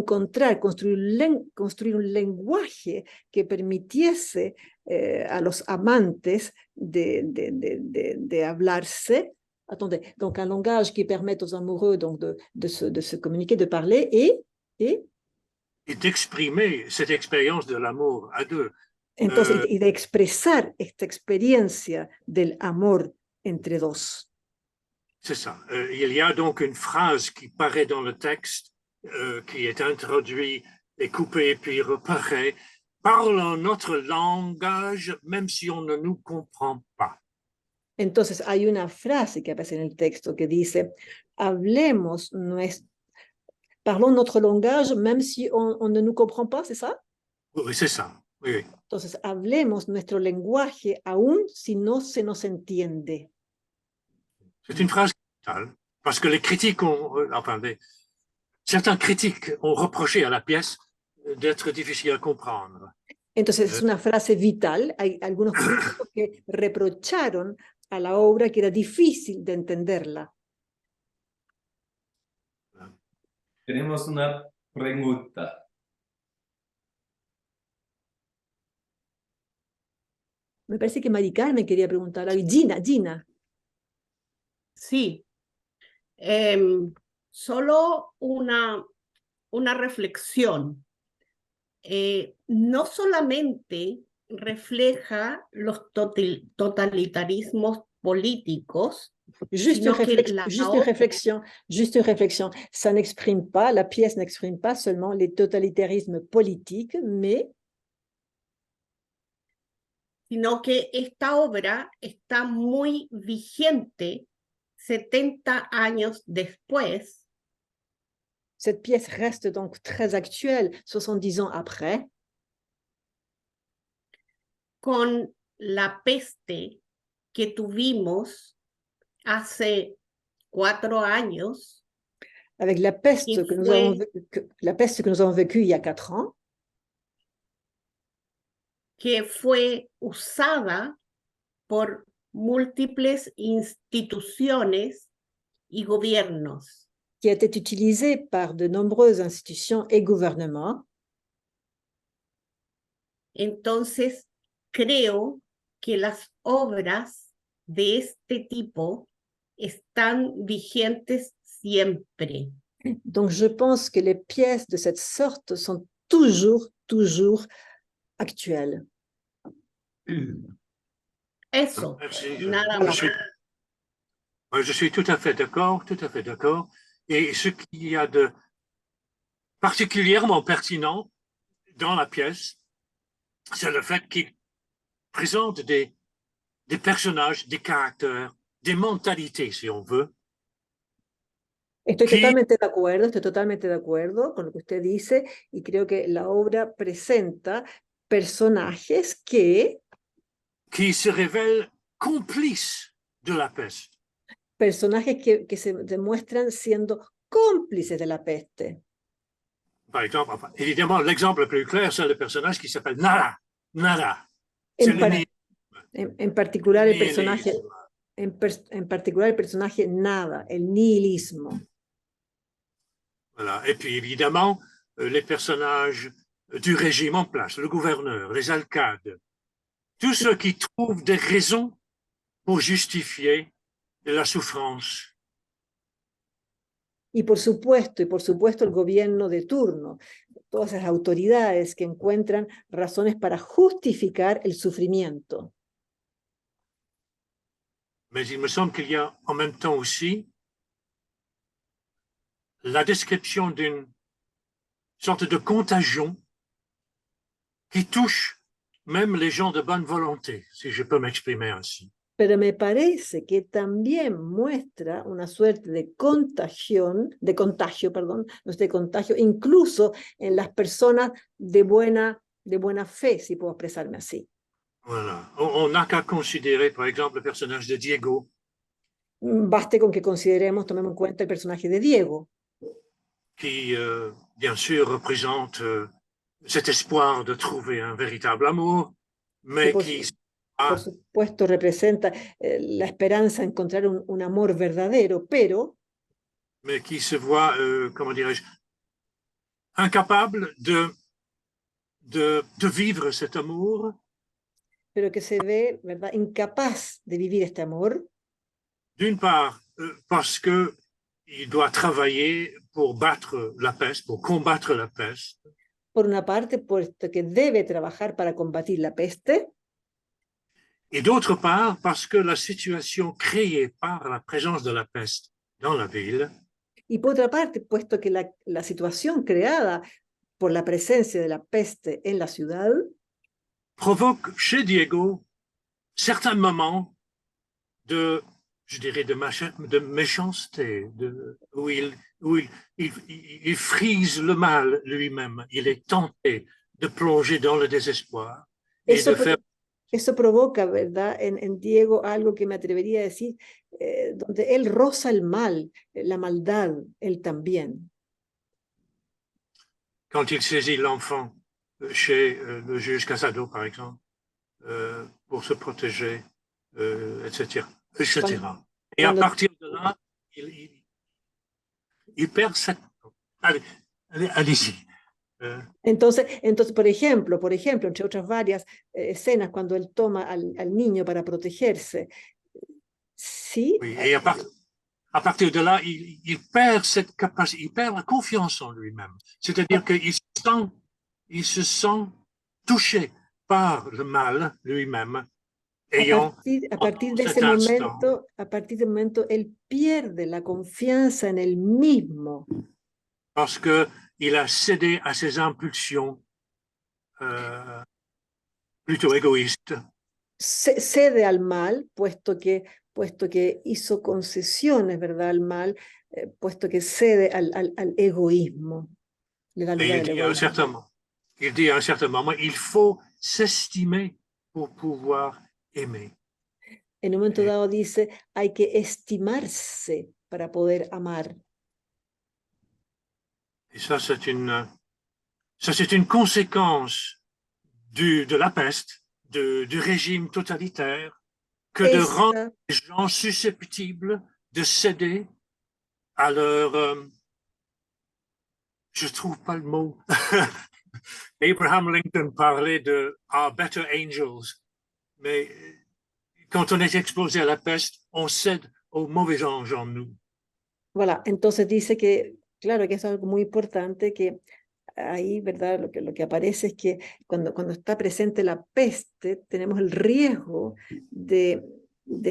construir un lenguaje que permitiese a los amantes de hablarse. Attendez, donc un langage qui permette aux amoureux donc de se communiquer, de parler et d'exprimer cette expérience de l'amour à deux. Entonces, y de expresar esta experiencia del amor entre dos. C'est ça. Il y a donc une phrase qui paraît dans le texte, qui est introduite et coupée et puis reparaît. Parlons notre langage, même si on ne nous comprend pas. Entonces, hay una frase que aparece en el texto que dice, parlons notre langage, même si on ne nous comprend pas, ¿c'est ça? Oui, c'est ça. Oui, oui. Entonces, hablemos nuestro lenguaje aún si no se nos entiende. C'est une phrase capitale, parce que les critiques certains critiques ont reproché à la pièce d'être difficile à comprendre. Entonces, es una frase vital. Hay algunos críticos que reprocharon a la obra que era difícil de entenderla. Tenemos una pregunta. Me parece que Mari Carmen quería preguntar algo. Gina. Sí. Solo una reflexión. No solamente refleja los totalitarismos políticos, Juste une réflexion. Ça n'exprime pas, la pièce n'exprime pas seulement les totalitarismes politiques, mais sino que esta obra está muy vigente 70 años después. Cette pièce reste donc très actuelle 70 ans après. Con la peste que tuvimos hace 4 años. Avec la peste que nous avons vécue il y a 4 ans. Que fue usada por múltiples instituciones y gobiernos. Qui a été utilisée par de nombreuses institutions et gouvernements. Entonces, creo que las obras de este tipo están vigentes siempre. Donc, je pense que les pièces de cette sorte sont toujours actuelles. Eso, nada más. Je suis tout à fait d'accord. Et ce qu'il y a de particulièrement pertinent dans la pièce, c'est le fait qu'il présente des personnages, des caractères, des mentalités, si on veut. Estoy totalmente de acuerdo con lo que usted dice, y creo que la obra presenta personajes qui se révèlent complices de la peste. Personajes que se demuestran siendo cómplices de la peste. Par exemple, évidemment, l'exemple le plus clair, c'est le personnage qui s'appelle Nada. En particular el personaje Nada, el nihilismo. Voilà. Et puis évidemment, les personnages du régime en place, le gouverneur, les alcades, tous ceux qui trouvent des raisons pour justifier de la souffrance. Y por supuesto el gobierno de turno, todas esas autoridades que encuentran razones para justificar el sufrimiento. Mais il me semble qu'il y a en même temps aussi la description d'une sorte de contagion qui touche même les gens de bonne volonté, si je peux m'exprimer ainsi. Pero me parece que también muestra una suerte de contagio, incluso en las personas de buena fe, si puedo expresarme así. Voilà. On n'a qu'à considérer, par exemple, le personnage de Diego. Baste con que tomemos en cuenta el personaje de Diego. Qui, bien sûr, représente cet espoir de trouver un véritable amour, mais qui... Por supuesto, representa la esperanza de encontrar un amor verdadero, pero... Mais qui se voit, comment dirais-je, incapable de vivre cet amour. Pero que se ve, ¿verdad?, incapaz de vivir este amor. D'une part, parce qu'il doit travailler pour battre la peste, pour combattre la peste. Por una parte, puesto que debe trabajar para combatir la peste. Et d'autre part, parce que la situation créée par la présence de la peste dans la ville. Y por otra parte, puesto que la situación creada por la presencia de la peste en la ciudad provoque chez Diego certains moments de, je dirais, de méchanceté, où il frise le mal lui-même. Il est tenté de plonger dans le désespoir et de faire... Eso provoca, ¿verdad?, en Diego algo que me atrevería a decir, donde él roza el mal, la maldad, él también. Quand il saisit l'enfant chez le juge Casado, par exemple, pour se protéger, etc. Et à partir de là, il perd cette... Allez-y. Entonces, por ejemplo, entre otras varias escenas, cuando él toma al niño para protegerse, ¿sí? Oui, et à partir de là, il perd cette capacité, il perd la confiance en lui-même. C'est-à-dire qu'il se sent touché par le mal lui-même. A partir de ese momento, él pierde la confianza en él mismo. Parce qu'il a cédé à ses impulsions plutôt égoïstes. Cede al mal, puesto que hizo concesiones, ¿verdad?, al mal, puesto que cede al egoísmo. Le da lugar al egoísmo. Il dit à un certain moment, il faut s'estimer pour pouvoir aimer. En un momento dado dice, hay que estimarse para poder amar. Et ça, c'est une conséquence de la peste, du régime totalitaire, que de rendre les gens susceptibles de céder à leur... je trouve pas le mot. Abraham Lincoln parlait de our better angels, mais quand on est exposé à la peste, on cède aux mauvais anges en nous. Voilà, entonces dice que, claro, que es algo muy importante, que ahí, ¿verdad?, lo que aparece es que cuando está presente la peste, tenemos el riesgo de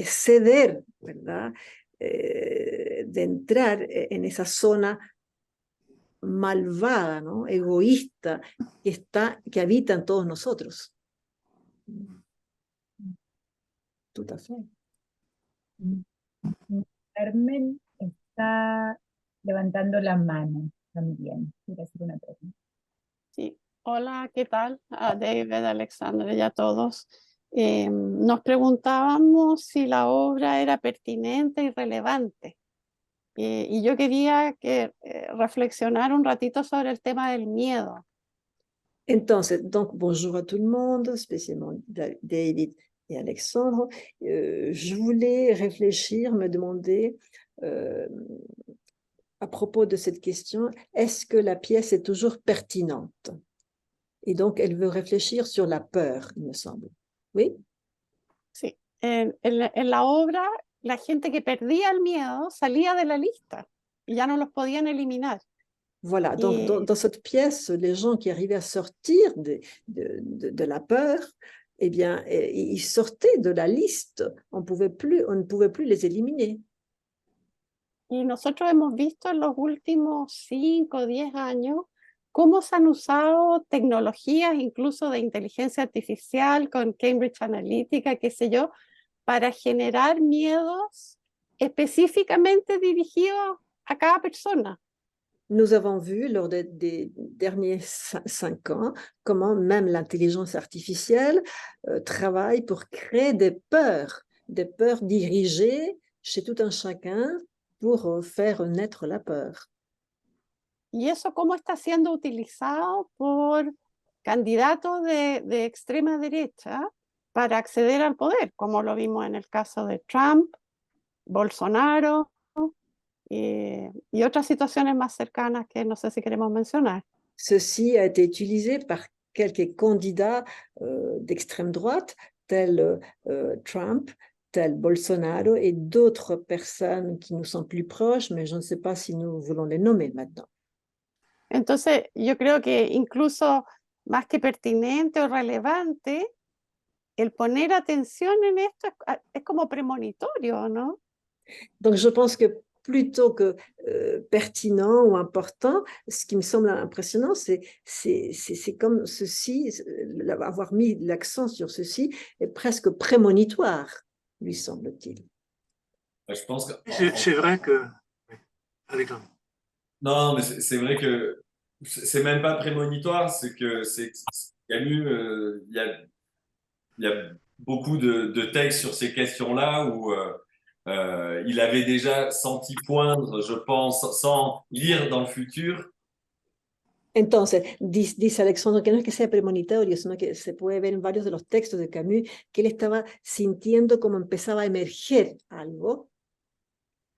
ceder, ¿verdad?, de entrar en esa zona malvada, ¿no?, egoísta, que habita en todos nosotros. Tout à fait. Carmen está levantando la mano también. Quiero hacer una pregunta. Sí, hola, ¿qué tal? A David, Alexandra y a todos. Nos preguntábamos si la obra era pertinente y relevante. Y yo quería reflexionar un ratito sobre el tema del miedo. Entonces, donc, bonjour à tout le monde, spécialement David et Alexandre. Je voulais réfléchir, me demander à propos de cette question, est-ce que la pièce est toujours pertinente? Et donc, elle veut réfléchir sur la peur, il me semble. ¿Oui? Sí, en la obra la gente que perdía el miedo salía de la lista y ya no los podían eliminar. Voilà, donc dans cette pièce, les gens qui arrivaient à sortir de la peur, eh bien, ils sortaient de la liste. On ne pouvait plus les éliminer. Y nosotros hemos visto en los últimos 5 o 10 años cómo se han usado tecnologías, incluso de inteligencia artificial, con Cambridge Analytica, qué sé yo, para generar miedos específicamente dirigidos a cada persona. Nous avons vu lors des derniers 5 ans comment même l'intelligence artificielle travaille pour créer des peurs dirigées chez tout un chacun pour faire naître la peur. Y eso cómo está siendo utilizado por candidatos de extrema derecha para acceder al poder, como lo vimos en el caso de Trump, Bolsonaro y otras situaciones más cercanas que no sé si queremos mencionar. Ceci a été utilisé par quelques candidats d'extrême droite, tels Trump, tels Bolsonaro et d'autres personnes qui nous sont plus proches, mais je ne sais pas si nous voulons les nommer maintenant. Entonces, yo creo que incluso más que pertinente o relevante, el poner atención en esto es como premonitorio, ¿no? Donc, je pense que plutôt que pertinent ou important, ce qui me semble impressionnant, c'est comme ceci, avoir mis l'accent sur ceci est presque prémonitoire, lui semble-t-il. Je pense que... C'est vrai que... Alexandre. Non, mais c'est vrai que c'est même pas prémonitoire, c'est que Camus, il y a beaucoup de textes sur ces questions-là où il avait déjà senti poindre, je pense, sans lire dans le futur. Entonces, dice Alexandre que no es que sea premonitorio, sino que se puede ver en varios de los textos de Camus que él estaba sintiendo como empezaba a emerger algo.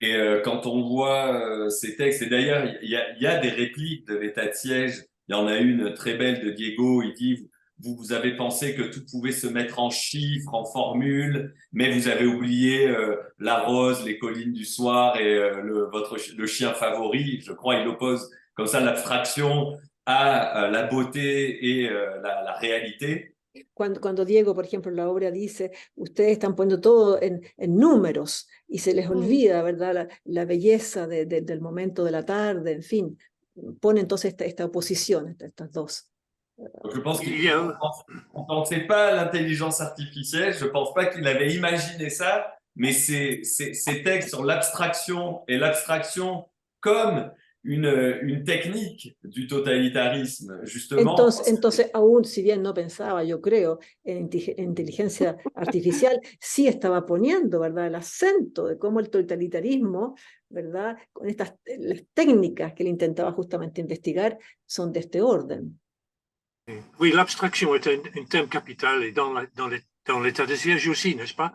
Et quand on voit ces textes, et d'ailleurs, il y a des répliques de l'état de siège. Il y en a une très belle de Diego. Il dit, vous avez pensé que tout pouvait se mettre en chiffres, en formules, mais vous avez oublié la rose, les collines du soir et le chien favori. Je crois il oppose comme ça l'abstraction à la beauté et la réalité. Cuando Diego, por ejemplo, en la obra dice, ustedes están poniendo todo en números y se les olvida, ¿verdad? La belleza del momento de la tarde, en fin, pone entonces esta oposición, estas dos. Donc je pense qu'il ne pensait pas à l'intelligence artificielle, je ne pense pas qu'il avait imaginé ça, mais ces textes sur l'abstraction et l'abstraction comme une technique du totalitarisme, justement. Entonces, aún si bien no pensaba, yo creo, en inteligencia artificial, sí estaba poniendo, ¿verdad?, el acento de cómo el totalitarismo, ¿verdad?, con las técnicas que él intentaba justamente investigar, son de este orden. Oui, l'abstraction est un thème capital et dans l'état de siège aussi, n'est-ce pas?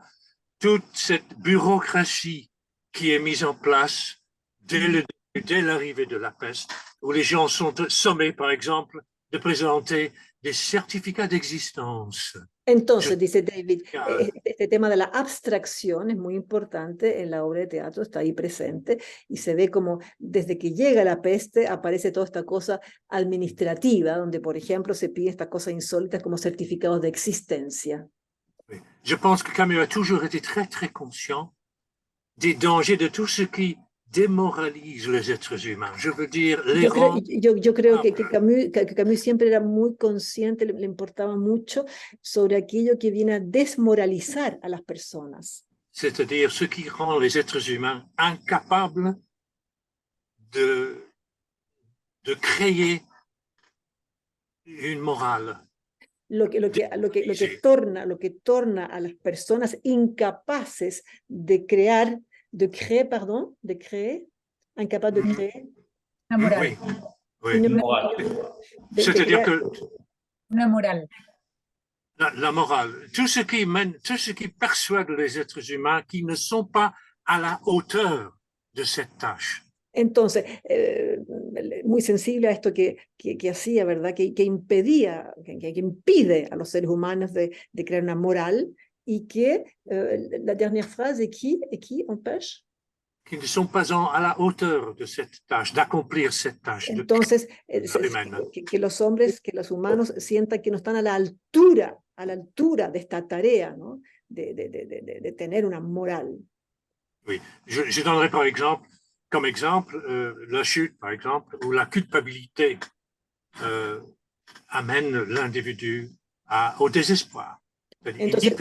Toute cette bureaucratie qui est mise en place dès l'arrivée de la peste, où les gens sont sommés, par exemple, de présenter des certificats d'existence. Entonces, dice David, este tema de la abstracción es muy importante en la obra de teatro, está ahí presente, y se ve como desde que llega la peste aparece toda esta cosa administrativa, donde, por ejemplo, se pide estas cosas insólitas como certificados de existencia. Je pense que Camus a toujours été très, très conscient des dangers de tout ce qui démoralise les êtres humains. Je veux dire, yo creo que Camus siempre era muy consciente, le importaba mucho sobre aquello que viene a desmoralizar a las personas. C'est-à-dire ce qui rend les êtres humains incapables de créer une morale. Lo que torna a las personas incapaces de créer, incapaz de créer. Una moral. Oui. Une morale. C'est-à-dire que Una moral. La morale, tout ce qui persuade les êtres humains qui ne sont pas à la hauteur de cette tâche. Entonces, muy sensible a esto que hacía, ¿verdad? Que impide a los seres humanos de crear una moral, y que la dernière phrase est qui empêche? Qui ne sont pas à la hauteur de cette tâche, d'accomplir cette tâche. Entonces, que los hombres, que los humanos sientan que no están a la altura de esta tarea, ¿no? de tener una moral. Oui, je donnerai comme exemple la chute, par exemple, où la culpabilité amène l'individu au désespoir. Entonces,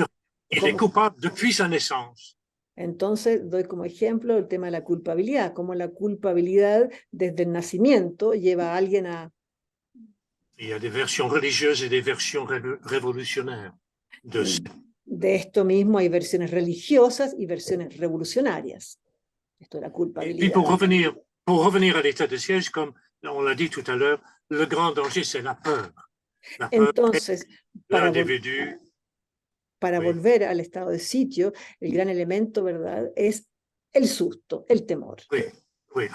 il est coupable depuis sa naissance. Entonces, doy como ejemplo el tema de la culpabilidad, como la culpabilidad desde el nacimiento lleva a alguien a... Il y a des versions religieuses et des versions révolutionnaires de esto mismo hay versiones religiosas y versiones revolucionarias. Esto de la culpabilidad. Et puis pour revenir à l'état de siège, comme on l'a dit tout à l'heure, le grand danger, c'est la peur. La peur. Entonces, para oui. volver al estado de sitio, el gran elemento, ¿verdad?, es el susto, el temor. Oui, oui.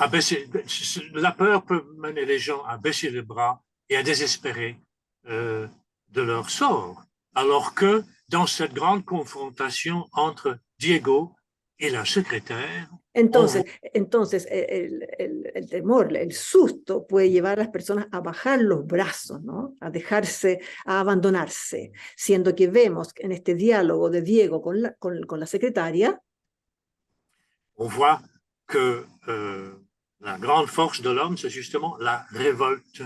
La peur peut mener les gens à baisser les bras et à désespérer de leur sort, alors que dans cette grande confrontation entre Diego y la secrétaire, Entonces el temor, el susto puede llevar a las personas a bajar los brazos, ¿no? A dejarse, a abandonarse, siendo que vemos en este diálogo de Diego con la secretaria, on voit que la grande force de l'homme, c'est justement la révolte.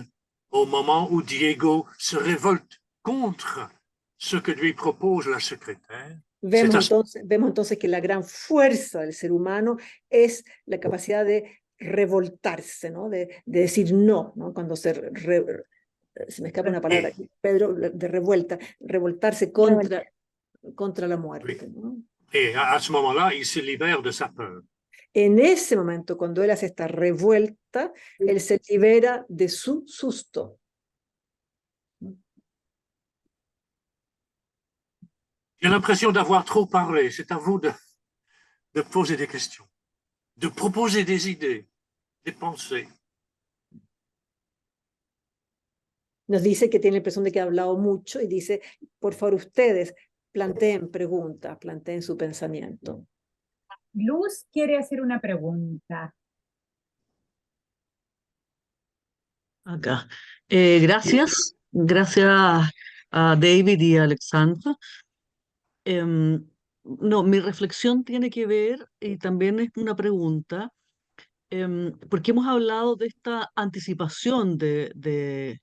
Au moment où Diego se révolte contre ce que lui propose la secrétaire, vemos entonces que la gran fuerza del ser humano es la capacidad de revoltarse, ¿no? De decir no, ¿no? Cuando se me escapa una palabra, Pedro, de revoltarse contra la muerte, ¿no? Et à ce moment-là, il se libère de sa peur. En ese momento, cuando él hace esta revuelta, él se libera de su susto. J'ai l'impression d'avoir trop parlé. C'est à vous de poser des questions, de proposer des idées, des pensées. Nos dice que tiene la impresión de que ha hablado mucho y dice, por favor, ustedes planteen preguntas, planteen su pensamiento. Luz quiere hacer una pregunta. Acá. Gracias a David y a Alexandra. No, mi reflexión tiene que ver, y también es una pregunta, porque hemos hablado de esta anticipación de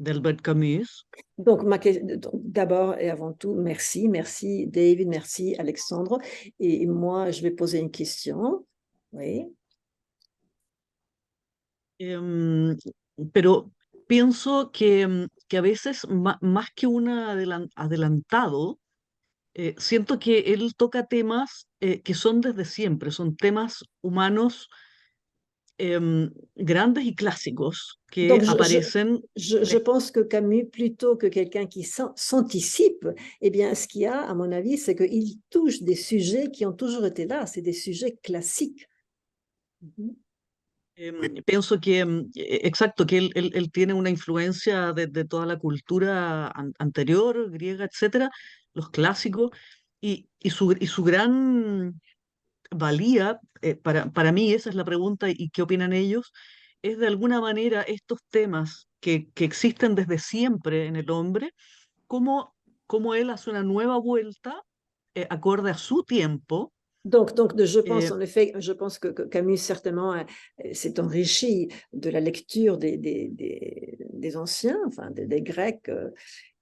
Albert Camus. Donc, d'abord et avant tout, merci David, merci Alexandre. Et moi, je vais poser une question. Oui. Pero pienso que a veces, más que un adelantado, siento que él toca temas que son desde siempre, son temas humanos grandes y clásicos que Donc, aparecen. Je pense que Camus, plutôt que quelqu'un qui s'anticipe, eh bien, ce qu'il y a, à mon avis, c'est qu'il touche des sujets qui ont toujours été là, c'est des sujets classiques. Pienso que, exacto, que él tiene una influencia de toda la cultura anterior, griega, etcétera, los clásicos, y su gran valía, para mí, esa es la pregunta, y qué opinan ellos, es de alguna manera estos temas que existen desde siempre en el hombre, cómo él hace una nueva vuelta acorde a su tiempo. Donc je pense en effet, je pense que Camus certainement s'est enrichi de la lecture des anciens, enfin des Grecs.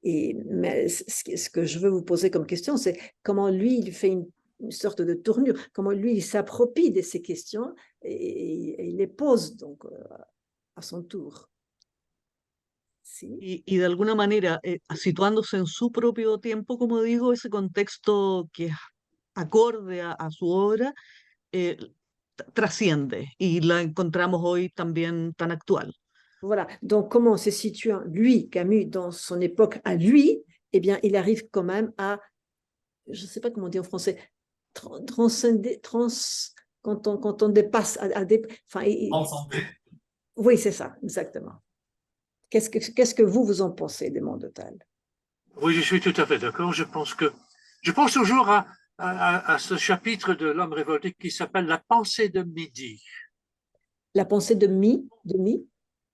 Mais ce que je veux vous poser comme question, c'est comment lui, il fait une sorte de tournure, comment lui, il s'approprie de ces questions et il les pose donc à son tour. Sí. Y de alguna manera, situándose en su propio tiempo, como digo, ese contexto que es acorde a su obra, trasciende y la encontramos hoy también tan actual. Voilà, donc comment se situe lui, Camus, dans son époque à lui, eh bien, il arrive quand même à, je ne sais pas comment on dit en français, transcender, quand on dépasse, Transcender. Oui, c'est ça, exactement. Qu'est-ce que vous en pensez des mondes totales? Oui, je suis tout à fait d'accord. Je pense que Je pense toujours à ce chapitre de L'homme révolté qui s'appelle La pensée de midi. La pensée de mi.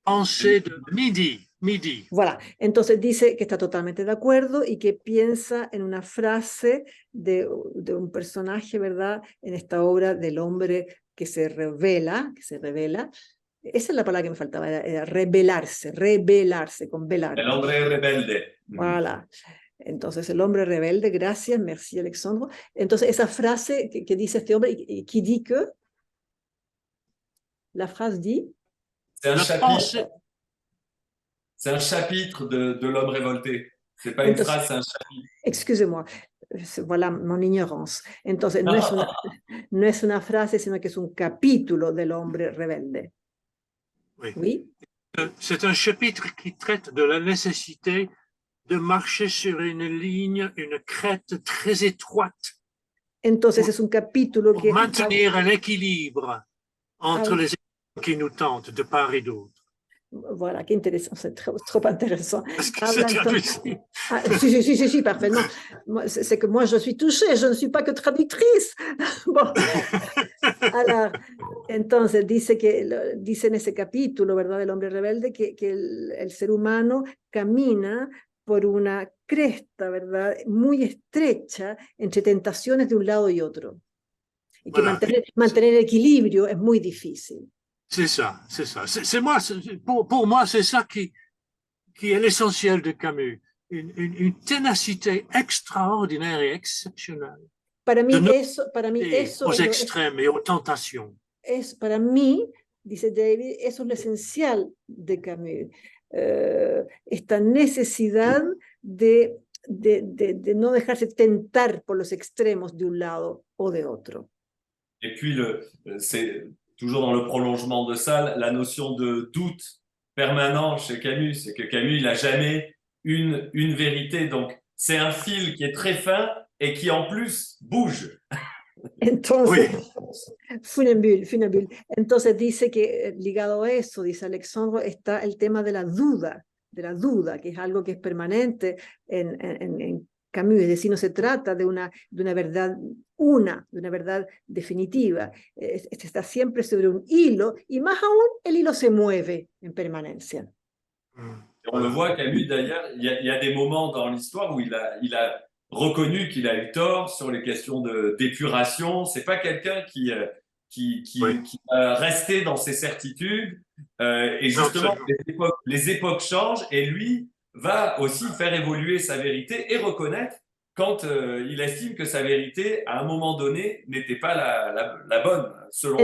Pensée de midi. Voilà, entonces dice que está totalmente de acuerdo y que piensa en una frase de un personaje, ¿verdad? En esta obra del hombre que se revela. Esa es la palabra que me faltaba, era rebelarse, con velar. El hombre rebelde. Voilà. Entonces, el hombre rebelde, gracias, merci Alexandre. Entonces, esa frase que dice este hombre, qui dit que, la frase dit, C'est un chapitre de L'homme révolté. C'est pas une phrase, c'est un chapitre. Excusez-moi, voilà mon ignorance. Entonces, no es una frase, sino que es un capítulo del hombre rebelde. Oui. Oui. C'est un chapitre qui traite de la nécessité de marcher sur une ligne, une crête très étroite. Entonces, es un capítulo que... Pour maintenir l'équilibre entre les éléments qui nous tentent de part et d'autre. Voilà, qué interesante, c'est trop intéressant. Est-ce que c'est traduit? Sí, parfaitement. C'est que moi, je suis touchée, je ne suis pas que traductrice. Bon. Alors, entonces, dice en ese capítulo, ¿verdad?, del hombre rebelde, que el ser humano camina por una cresta, ¿verdad?, muy estrecha entre tentaciones de un lado y otro. Y que Voilà. mantener el equilibrio es muy difícil. C'est ça. Pour moi, c'est ça qui est l'essentiel de Camus. Une ténacité extraordinaire et exceptionnelle. Para mí eso aux extrêmes et aux tentations. Para mí, dice David, eso es lo esencial de Camus. Esta necesidad de no dejarse tentar por los extremos de un lado o de otro. Et puis, c'est toujours dans le prolongement de ça, la notion de doute permanent chez Camus. C'est que Camus, il n'a jamais une vérité. Donc, c'est un fil qui est très fin et qui, en plus, bouge. Entonces, funambule. Entonces dice que ligado a eso, dice Alexandre, está el tema de la duda, que es algo que es permanente en Camus, es decir, no se trata de una verdad de una verdad definitiva, está siempre sobre un hilo, y más aún el hilo se mueve en permanencia. On le voit, Camus, d'ailleurs, il y a des moments dans l'histoire où il a reconnu qu'il a eu tort sur les questions d'épuration. C'est pas quelqu'un qui va rester dans ses certitudes. Et justement, les époques changent et lui va aussi faire évoluer sa vérité et reconnaître quand il estime que sa vérité, à un moment donné, n'était pas la bonne, selon lui.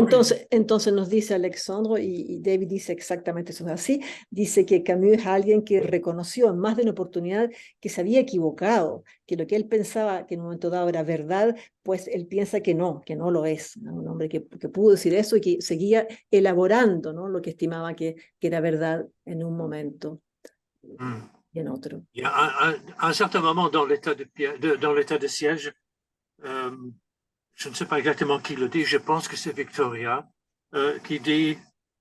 Entonces nos dice Alexandre, y David dice exactamente eso, así, dice que Camus es alguien que reconoció en más de una oportunidad que se había equivocado, que lo que él pensaba que en un momento dado era verdad, pues él piensa que no lo es, ¿no? Un hombre que pudo decir eso y que seguía elaborando, ¿no?, lo que estimaba que era verdad en un momento. Y en otro. Il y a un certain moment dans l'état de siège, je ne sais pas exactement qui le dit, je pense que c'est Victoria, qui dit,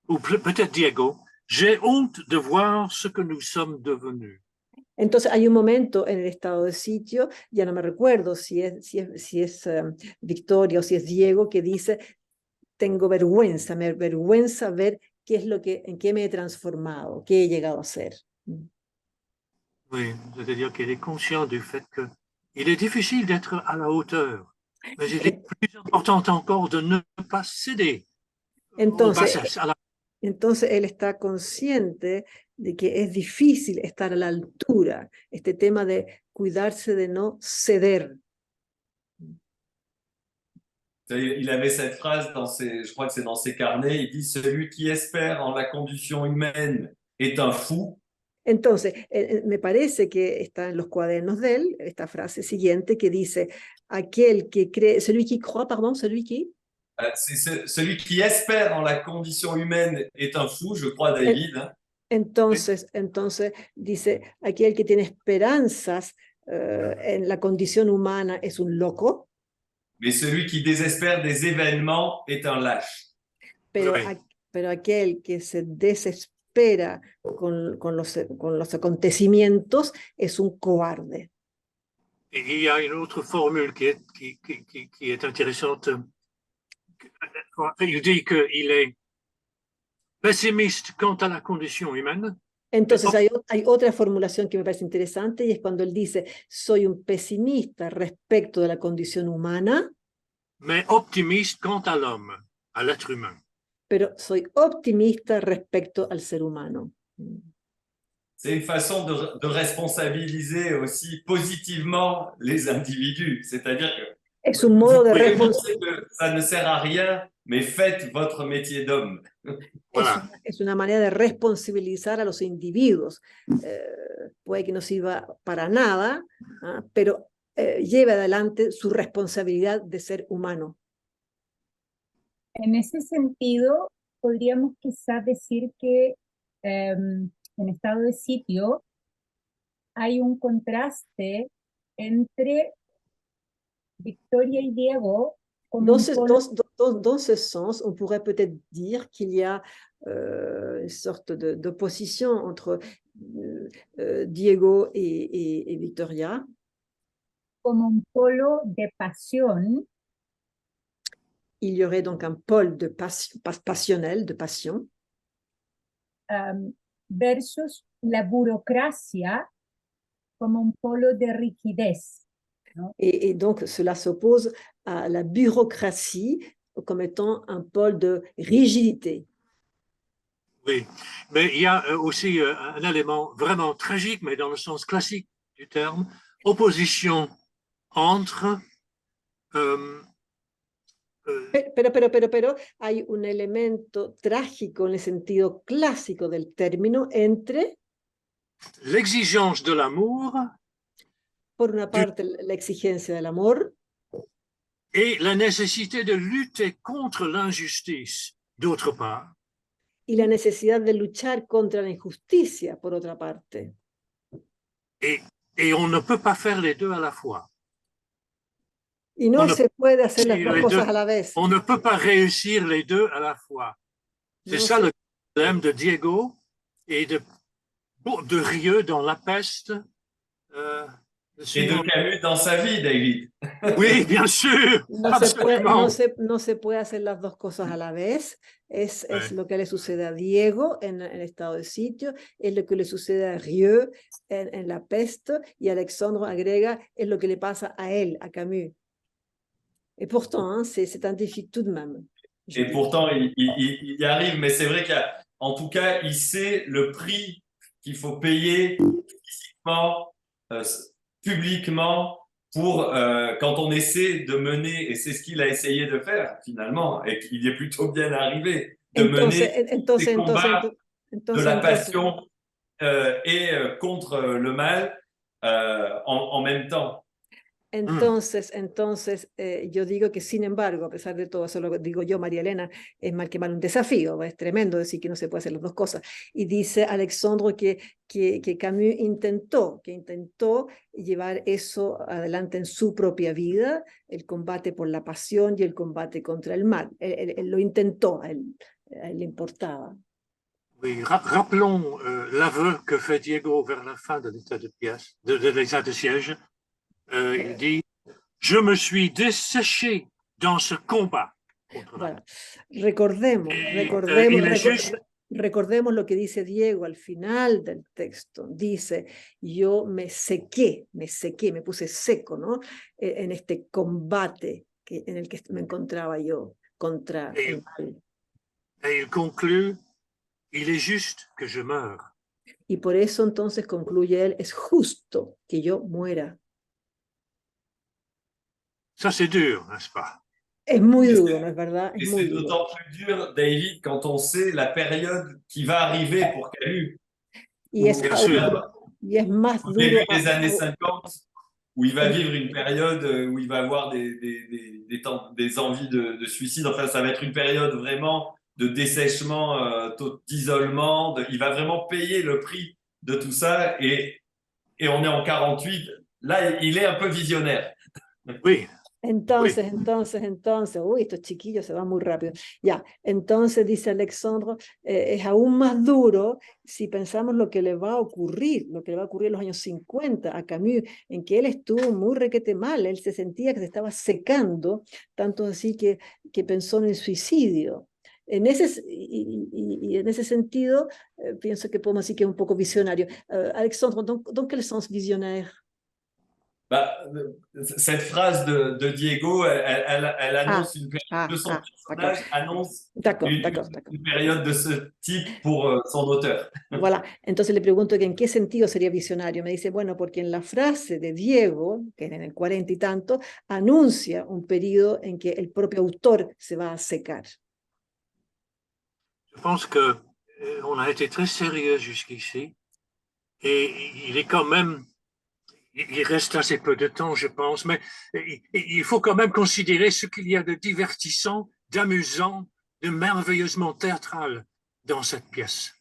ou peut-être Diego, j'ai honte de voir ce que nous sommes devenus. Entonces hay un momento en el estado de sitio, ya no me recuerdo si es Victoria o si es Diego, que dice, tengo vergüenza, me avergüenza ver en qué me he transformado, qué he llegado a ser. Oui, c'est-à-dire qu'il est conscient du fait qu'il est difficile d'être à la hauteur, mais il est plus important encore de ne pas céder. Entonces él está consciente de que es difícil estar a la altura, este tema de cuidarse de no ceder. Il avait cette phrase je crois que c'est dans ses carnets, il dit « Celui qui espère en la condition humaine est un fou ». Entonces, me parece que está en los cuadernos de él, esta frase siguiente que dice, aquel que cree, celui qui croit, pardon, celui qui... Celui qui espère en la condition humaine est un fou, je crois, David. Entonces dice, aquel que tiene esperanzas en la condición humana es un loco. Mais celui qui désespère des événements est un lâche. Pero aquel que se desespera con los acontecimientos es un cobarde. Et il y a une autre formule qui est intéressante. Il dit qu'il est pessimiste quant à la condition humaine. Entonces hay otra formulación que me parece interesante y es cuando él dice, soy un pesimista respecto de la condición humana, mais optimiste quant à l'homme, à l'être humain. pero soy optimista respecto al ser humano. C'est une façon de responsabiliser aussi positivement les individus. C'est-à-dire que Es un modo de que ça ne sert à rien, mais faites votre métier d'homme. Voilà. Es una manera de responsabilizar a los individuos. Puede que no sirva para nada, pero lleve adelante su responsabilidad de ser humano. En ese sentido, podríamos quizás decir que en estado de sitio hay un contraste entre Victoria y Diego. Dans ce sens, on pourrait peut-être dire qu'il y a une sorte d'opposition entre Diego et Victoria. Como un polo de pasión. Il y aurait donc un pôle de passionnel, de passion. Versus la burocracia como un polo de rigidez. ¿No? Et donc, cela s'oppose à la bureaucratie comme étant un pôle de rigidité. Oui, mais il y a aussi un élément vraiment tragique, mais dans le sens classique du terme, opposition entre... Pero hay un elemento trágico en el sentido clásico del término entre... l'exigence de l'amour. Por una parte, la exigencia del amor. Et la nécessité de lutter contre l'injustice, d'autre part. Y la necesidad de luchar contra la injusticia, por otra parte. Et on ne peut pas faire les deux à la fois. Y no se puede hacer las dos cosas a la vez. On ne peut pas réussir les deux à la fois. C'est ça le problème de Diego et de Rieu dans La Peste. Et de Camus dans sa vie, David. Oui, bien sûr. No se puede hacer las dos cosas a la vez. Es lo que le sucede a Diego en el estado de sitio, es lo que le sucede a Rieu en La Peste, y Alexandre agrega, es lo que le pasa a él, a Camus. Et pourtant, c'est scientifique tout de même. Et pourtant, il y arrive, mais c'est vrai qu'en tout cas, il sait le prix qu'il faut payer physiquement, publiquement, pour quand on essaie de mener, et c'est ce qu'il a essayé de faire finalement, et qu'il est plutôt bien arrivé, de mener ces combats de la passion et contre le mal en même temps. Entonces, yo digo que sin embargo, a pesar de todo eso, lo digo yo, María Elena, es mal que mal un desafío, es tremendo decir que no se puede hacer las dos cosas. Y dice Alexandre que Camus intentó llevar eso adelante en su propia vida, el combate por la pasión y el combate contra el mal. Él lo intentó, a él le importaba. Oui, rappelons l'aveu que fait Diego vers la fin de l'état de pièce, de l'état de siège. Il dit, je me suis desséché dans ce combat. Voilà. Recordemos lo que dice Diego al final del texto. Dice, yo me sequé, me puse seco, ¿no? En este combate en el que me encontraba yo contra el mal. Et il conclut, il est juste que je meure. Y por eso entonces concluye él, es justo que yo muera. Ça, c'est dur, n'est-ce pas? Es muy duro, ¿no es verdad? Et c'est d'autant plus dur, David, quand on sait la période qui va arriver pour Camus. Y es más au duro. début des années 50, où il va vivre une période où il va avoir des envies de suicide. Enfin, ça va être une période vraiment de dessèchement, d'isolement. Il va vraiment payer le prix de tout ça. Et on est en 48. Là, il est un peu visionnaire. Oui. Entonces, uy, estos chiquillos se van muy rápido. Ya, entonces dice Alexandre, es aún más duro si pensamos lo que le va a ocurrir, lo que le va a ocurrir en los años 50 a Camus, en que él estuvo muy requete mal, él se sentía que se estaba secando, tanto así que pensó en el suicidio. En ese sentido, pienso que podemos decir que es un poco visionario. Alexandre, dans quel sens visionnaire? Bah, cette phrase de Diego, elle annonce une période de son personnage, annonce une période de ce type pour son auteur. Voilà. Entonces le pregunto que en qué sentido sería visionario. Me dice, bueno, porque en la frase de Diego, que es en el 40 y tanto, anuncia un periodo en que el propio autor se va a secar. Je pense que on a été très sérieux jusqu'ici et il est quand même, il reste assez peu de temps, je pense, mais il faut quand même considérer ce qu'il y a de divertissant, d'amusant, de merveilleusement théâtral dans cette pièce.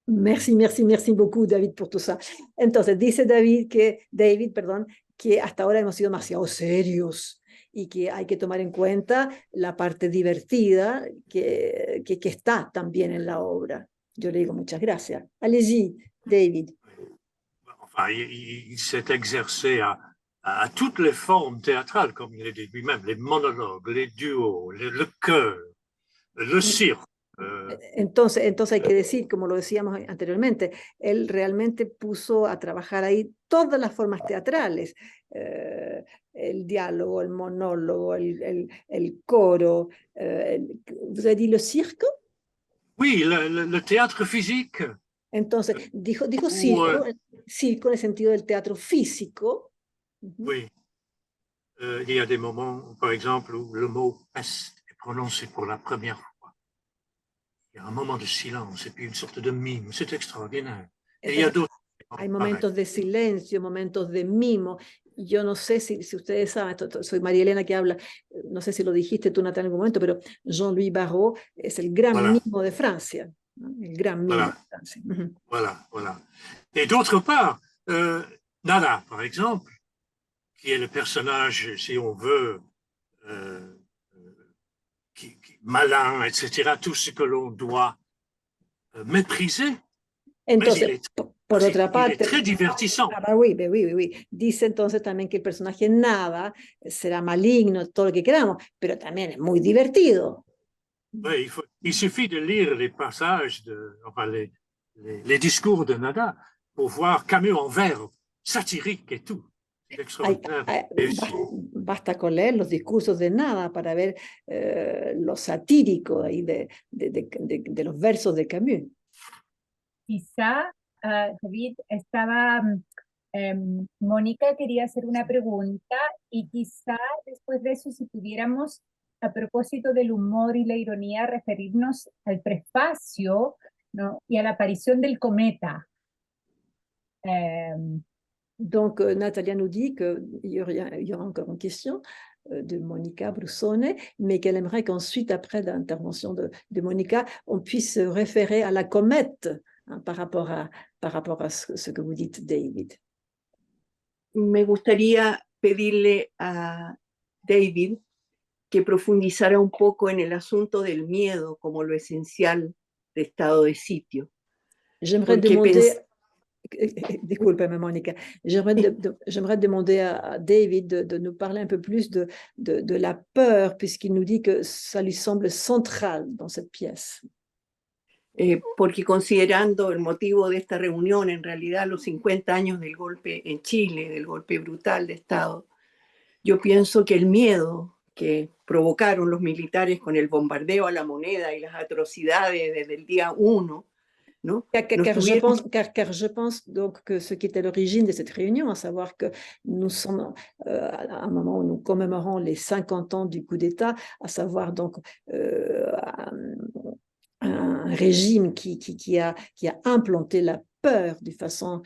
Merci beaucoup, David, por tout ça. Entonces, dice David, que hasta ahora hemos sido demasiado serios y que hay que tomar en cuenta la parte divertida que está también en la obra. Yo le digo muchas gracias. Allez-y, David. Enfin, il s'est exercé à toutes les formes théâtrales, comme il a dit lui-même, les monologues, les duos, le chœur, le cirque. Entonces hay que decir, como lo decíamos anteriormente, él realmente puso a trabajar ahí todas las formas teatrales, el diálogo, el monólogo, el coro. ¿Vous avez dit le cirque? Oui, le théâtre physique. Entonces, dijo circo en el sentido del teatro físico. Oui. Il y a des moments, par exemple, où le mot peste est prononcé pour la première fois. Il y a un moment de silence et puis une sorte de mime. C'est extraordinaire. Et il y a d'autres. Hay momentos de silencio, momentos de mimo. Yo no sé si ustedes saben, soy María Elena que habla, no sé si lo dijiste tú, Natalia, en algún momento, pero Jean-Louis Barrault es el gran mimo de Francia. ¿No? El gran mimo de Francia. Voilà. Et d'autre part, Nada, par exemple, qui est le personnage, si on veut, qui malin, etc., tout ce que l'on doit mépriser. Entonces, por otra parte, très divertissant. Oui. Dice entonces también que el personaje Nada será maligno, todo lo que queramos, pero también es muy divertido. Oui, il suffit de lire les passages, les discours de Nada pour voir Camus en vers satirique et tout. Basta con leer los discursos de Nada para ver lo satírico ahí de los versos de Camus. Quizá, David, Mónica quería hacer una pregunta y quizá después de eso, si pudiéramos, a propósito del humor y la ironía, referirnos al prefacio, ¿no? Y a la aparición del cometa. Donc, Natalia nous dit qu'il y aura encore une question de Monica Brussone, mais qu'elle aimerait qu'ensuite, après l'intervention de Monica, on puisse se référer à la comète hein, par rapport à ce que vous dites, David. Me gustaría pedirle a David que profundizara un poco en el asunto del miedo como lo esencial de estado de sitio. J'aimerais demander... Disculpe, Monica. J'aimerais demander à David de nous parler un peu plus de la peur, puisqu'il nous dit que ça lui semble central dans cette pièce. Porque considerando el motivo de esta reunión, en realidad los 50 años del golpe en Chile, del golpe brutal de Estado, yo pienso que el miedo que provocaron los militares con el bombardeo a la Moneda y las atrocidades desde el día 1, ¿no? Car je pense donc que ce qui est à l'origine de cette réunion, à savoir que nous sommes à un moment où nous commémorons les 50 ans du coup d'État, à savoir donc un régime qui a implanté la peur de façon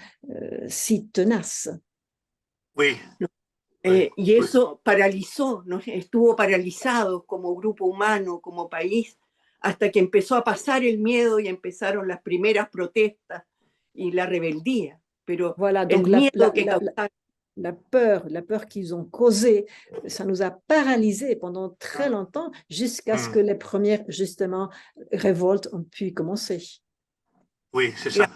si tenace. Oui. Y eso paralizó, ¿no? Estuvo paralizado como grupo humano, como país, hasta que empezó a pasar el miedo y empezaron las primeras protestas y la rebeldía. Pero voilà, el donc miedo que causaron... la peur qu'ils ont causée, ça nous a paralysés pendant très longtemps jusqu'à ce que les premières, justement, révoltes ont pu commencer. Oui, c'est ça.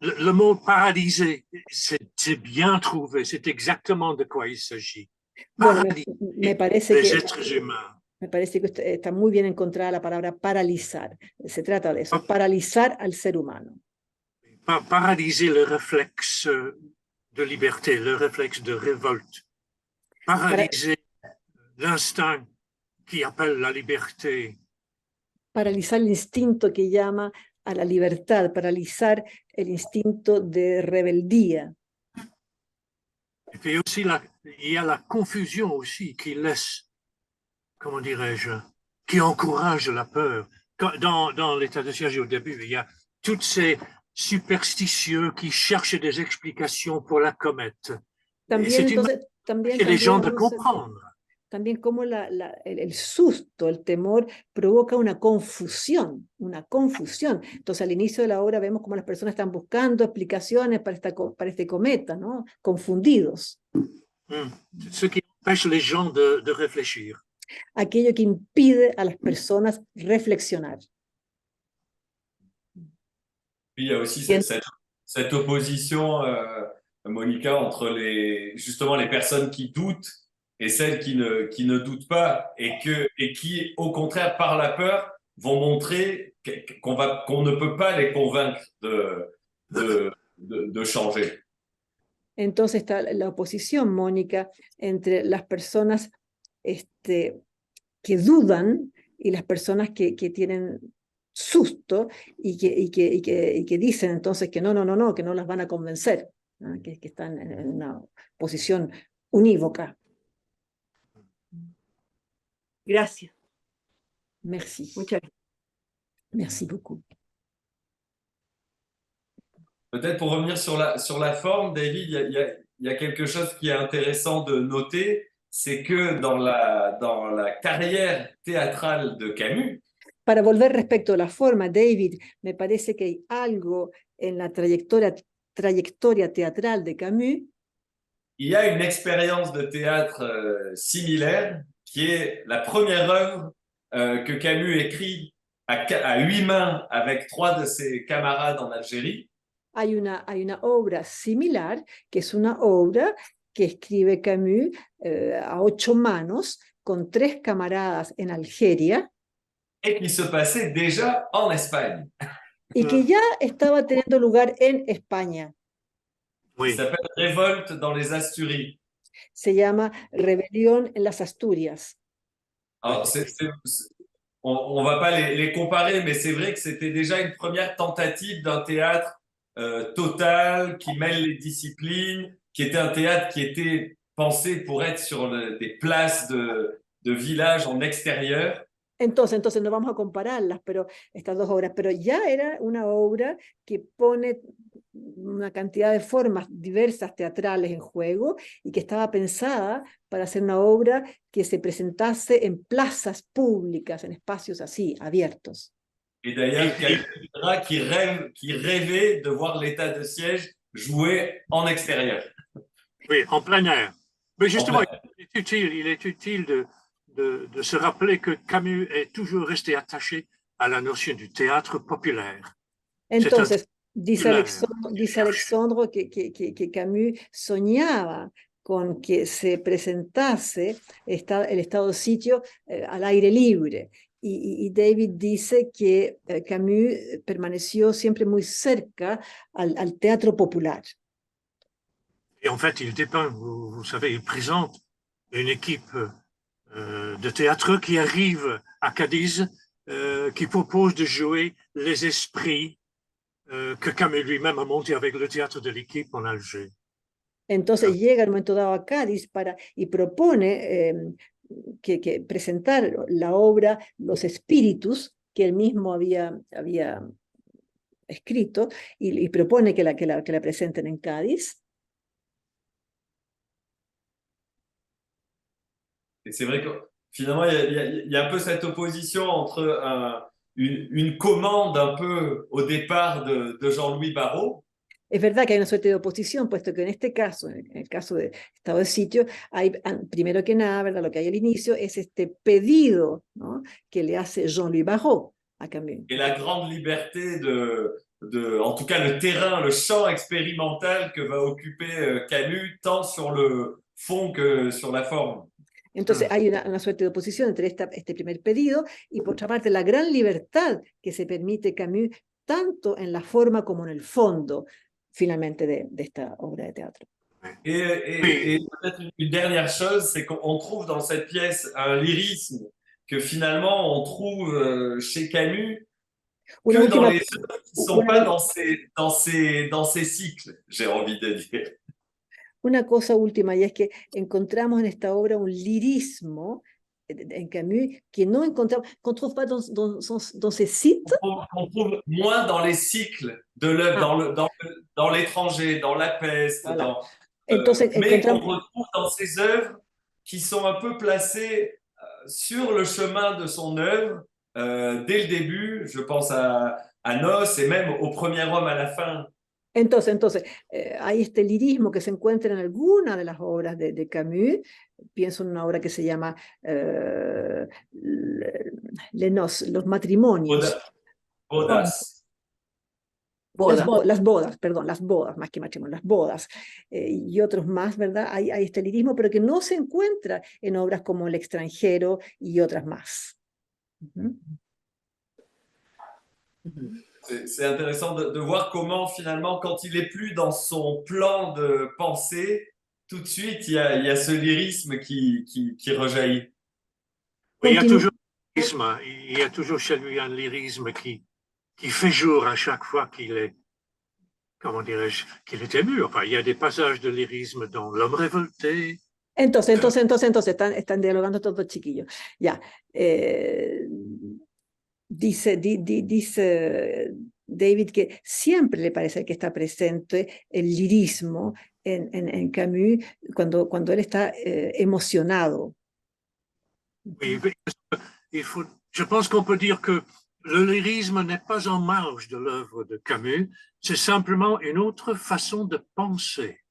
Le mot paralysé, c'est bien trouvé. C'est exactement de quoi il s'agit. Bueno, me parece Les que êtres humains. Me parece que está muy bien encontrada la palabra paralizar. Se trata de eso, paralizar al ser humano. Paralyser le réflexe de liberté, le réflexe de révolte. Paralyser l'instinct qui appelle la liberté. Paralizar el instinto que llama a la libertad, paralizar el instinto de rebeldía. Et puis aussi, il y a la confusion aussi qui laisse, comment dirais-je, qui encourage la peur. Dans l'état de siège au début, il y a toutes ces superstitieux qui cherchent des explications pour la comète. También, c'est les gens de comprendre. También como el susto, el temor provoca una confusión. Entonces al inicio de la obra vemos como las personas están buscando explicaciones para este cometa, ¿no? Confundidos. Ce qui empêche les gens de réfléchir. Aquello que impide a las personas reflexionar. Puis il y a aussi cette opposition, Monica, entre justement les personnes qui doutent et celles qui ne doutent pas et qui, au contraire, par la peur, vont montrer qu'on ne peut pas les convaincre de changer. Entonces está la oposición, Mónica, entre las personas que dudan y las personas que tienen susto y que dicen entonces que no, que no las van a convencer, ¿no? Que están en una posición unívoca. Gracias. Merci. Muchas gracias. Merci beaucoup. Peut-être pour revenir sur la forme, David, il y a quelque chose qui est intéressant de noter, c'est que dans la carrière théâtrale de Camus, para volver respecto a la forma, David, me parece que hay algo en la trayectoria teatral de Camus. Il y a une expérience de théâtre similaire qui est la première œuvre que Camus écrit à 8 mains avec 3 de ses camarades en Algérie. Hay una obra similar, que es una obra que escribe Camus a 8 manos con 3 camaradas en Algeria. Et qui se passait déjà en Espagne. Y que ya estaba teniendo lugar en España. Oui. Ça s'appelle Révolte dans les Asturies. Se llama Rebelión en las Asturias. Alors, on va pas les comparer, mais c'est vrai que c'était déjà une première tentative d'un théâtre total, qui mêle les disciplines, qui était un théâtre qui était pensé pour être sur des places de villages en extérieur. Entonces no vamos a compararlas, pero estas dos obras, pero ya era una obra que pone una cantidad de formas diversas teatrales en juego y que estaba pensada para ser una obra que se presentase en plazas públicas, en espacios así, abiertos. Et d'ailleurs, qui rêvait de voir l'état de siège jouer en extérieur. Oui, en plein air. Mais justement, il est utile de se rappeler que Camus est toujours resté attaché à la notion du théâtre populaire. Entonces, dice Alexandre que Camus soñaba con que se presentase el estado de sitio al aire libre. Y David dice que Camus permaneció siempre muy cerca al teatro popular. Et en fait, il dépeint, vous savez, il présente une équipe de théâtre qui arrive à Cadiz, qui propose de jouer les esprits que Camus lui-même a monté avec le théâtre de l'équipe en Alger. Entonces llega el momento dado a Cádiz y propone que presentar la obra Los Espíritus, que él mismo había escrito, y propone que la presenten en Cádiz. Et c'est vrai que finalement, il y a un peu cette opposition entre une commande un peu au départ de Jean-Louis Barrault. Es verdad que hay una suerte de oposición, puesto que en este caso, en el caso de estado de sitio, hay, primero que nada, ¿verdad? Lo que hay al inicio es este pedido, ¿no?, que le hace Jean-Louis Barrault a Camus. Et la grande liberté en tout cas le terrain, le champ expérimental que va occuper Camus, tant sur le fond que sur la forme. Entonces hay una suerte de oposición entre este primer pedido y por otra parte la gran libertad que se permite Camus tanto en la forma como en el fondo finalmente de esta obra de teatro. Et peut-être une dernière chose, c'est qu'on trouve dans cette pièce un lyrisme que finalement on trouve chez Camus Una que dans última, les œuvres qui ne sont pas dans ces cycles, j'ai envie de dire. Una cosa última, y es que encontramos en esta obra un lirismo en Camus que no encontramos, qu'on trouve pas dans ces sites. On trouve moins dans les cycles de l'œuvre, dans l'étranger, dans la peste, Voilà. Entonces, mais qu'on retrouve dans ses œuvres qui sont un peu placées sur le chemin de son œuvre dès le début. Je pense à Nos et même au Premier Homme à la fin. Entonces hay este lirismo que se encuentra en alguna de las obras de Camus. Pienso en una obra que se llama Les Noces, los matrimonios. Bodas. Las bodas, perdón, las bodas, más que matrimonio, las bodas, y otros más, ¿verdad? Hay este lirismo, pero que no se encuentra en obras como El extranjero y otras más. C'est intéressant de voir comment finalement, quand il est plus dans son plan de pensée, tout de suite, il y a ce lyrisme qui rejaillit. Oui, il y a toujours chez lui un lyrisme qui fait jour à chaque fois qu'il est, comment dirais-je, qu'il est ému. Enfin, il y a des passages de lyrisme dans L'homme révolté. Entonces, están dialogando todos los chiquillos. Ya. Dice David que siempre le parece que está presente el lirismo en Camus cuando él está emocionado. Oui, je pense qu'on peut dire que le lyrisme n'est pas en marge de l'œuvre de Camus, c'est simplement une autre façon de penser.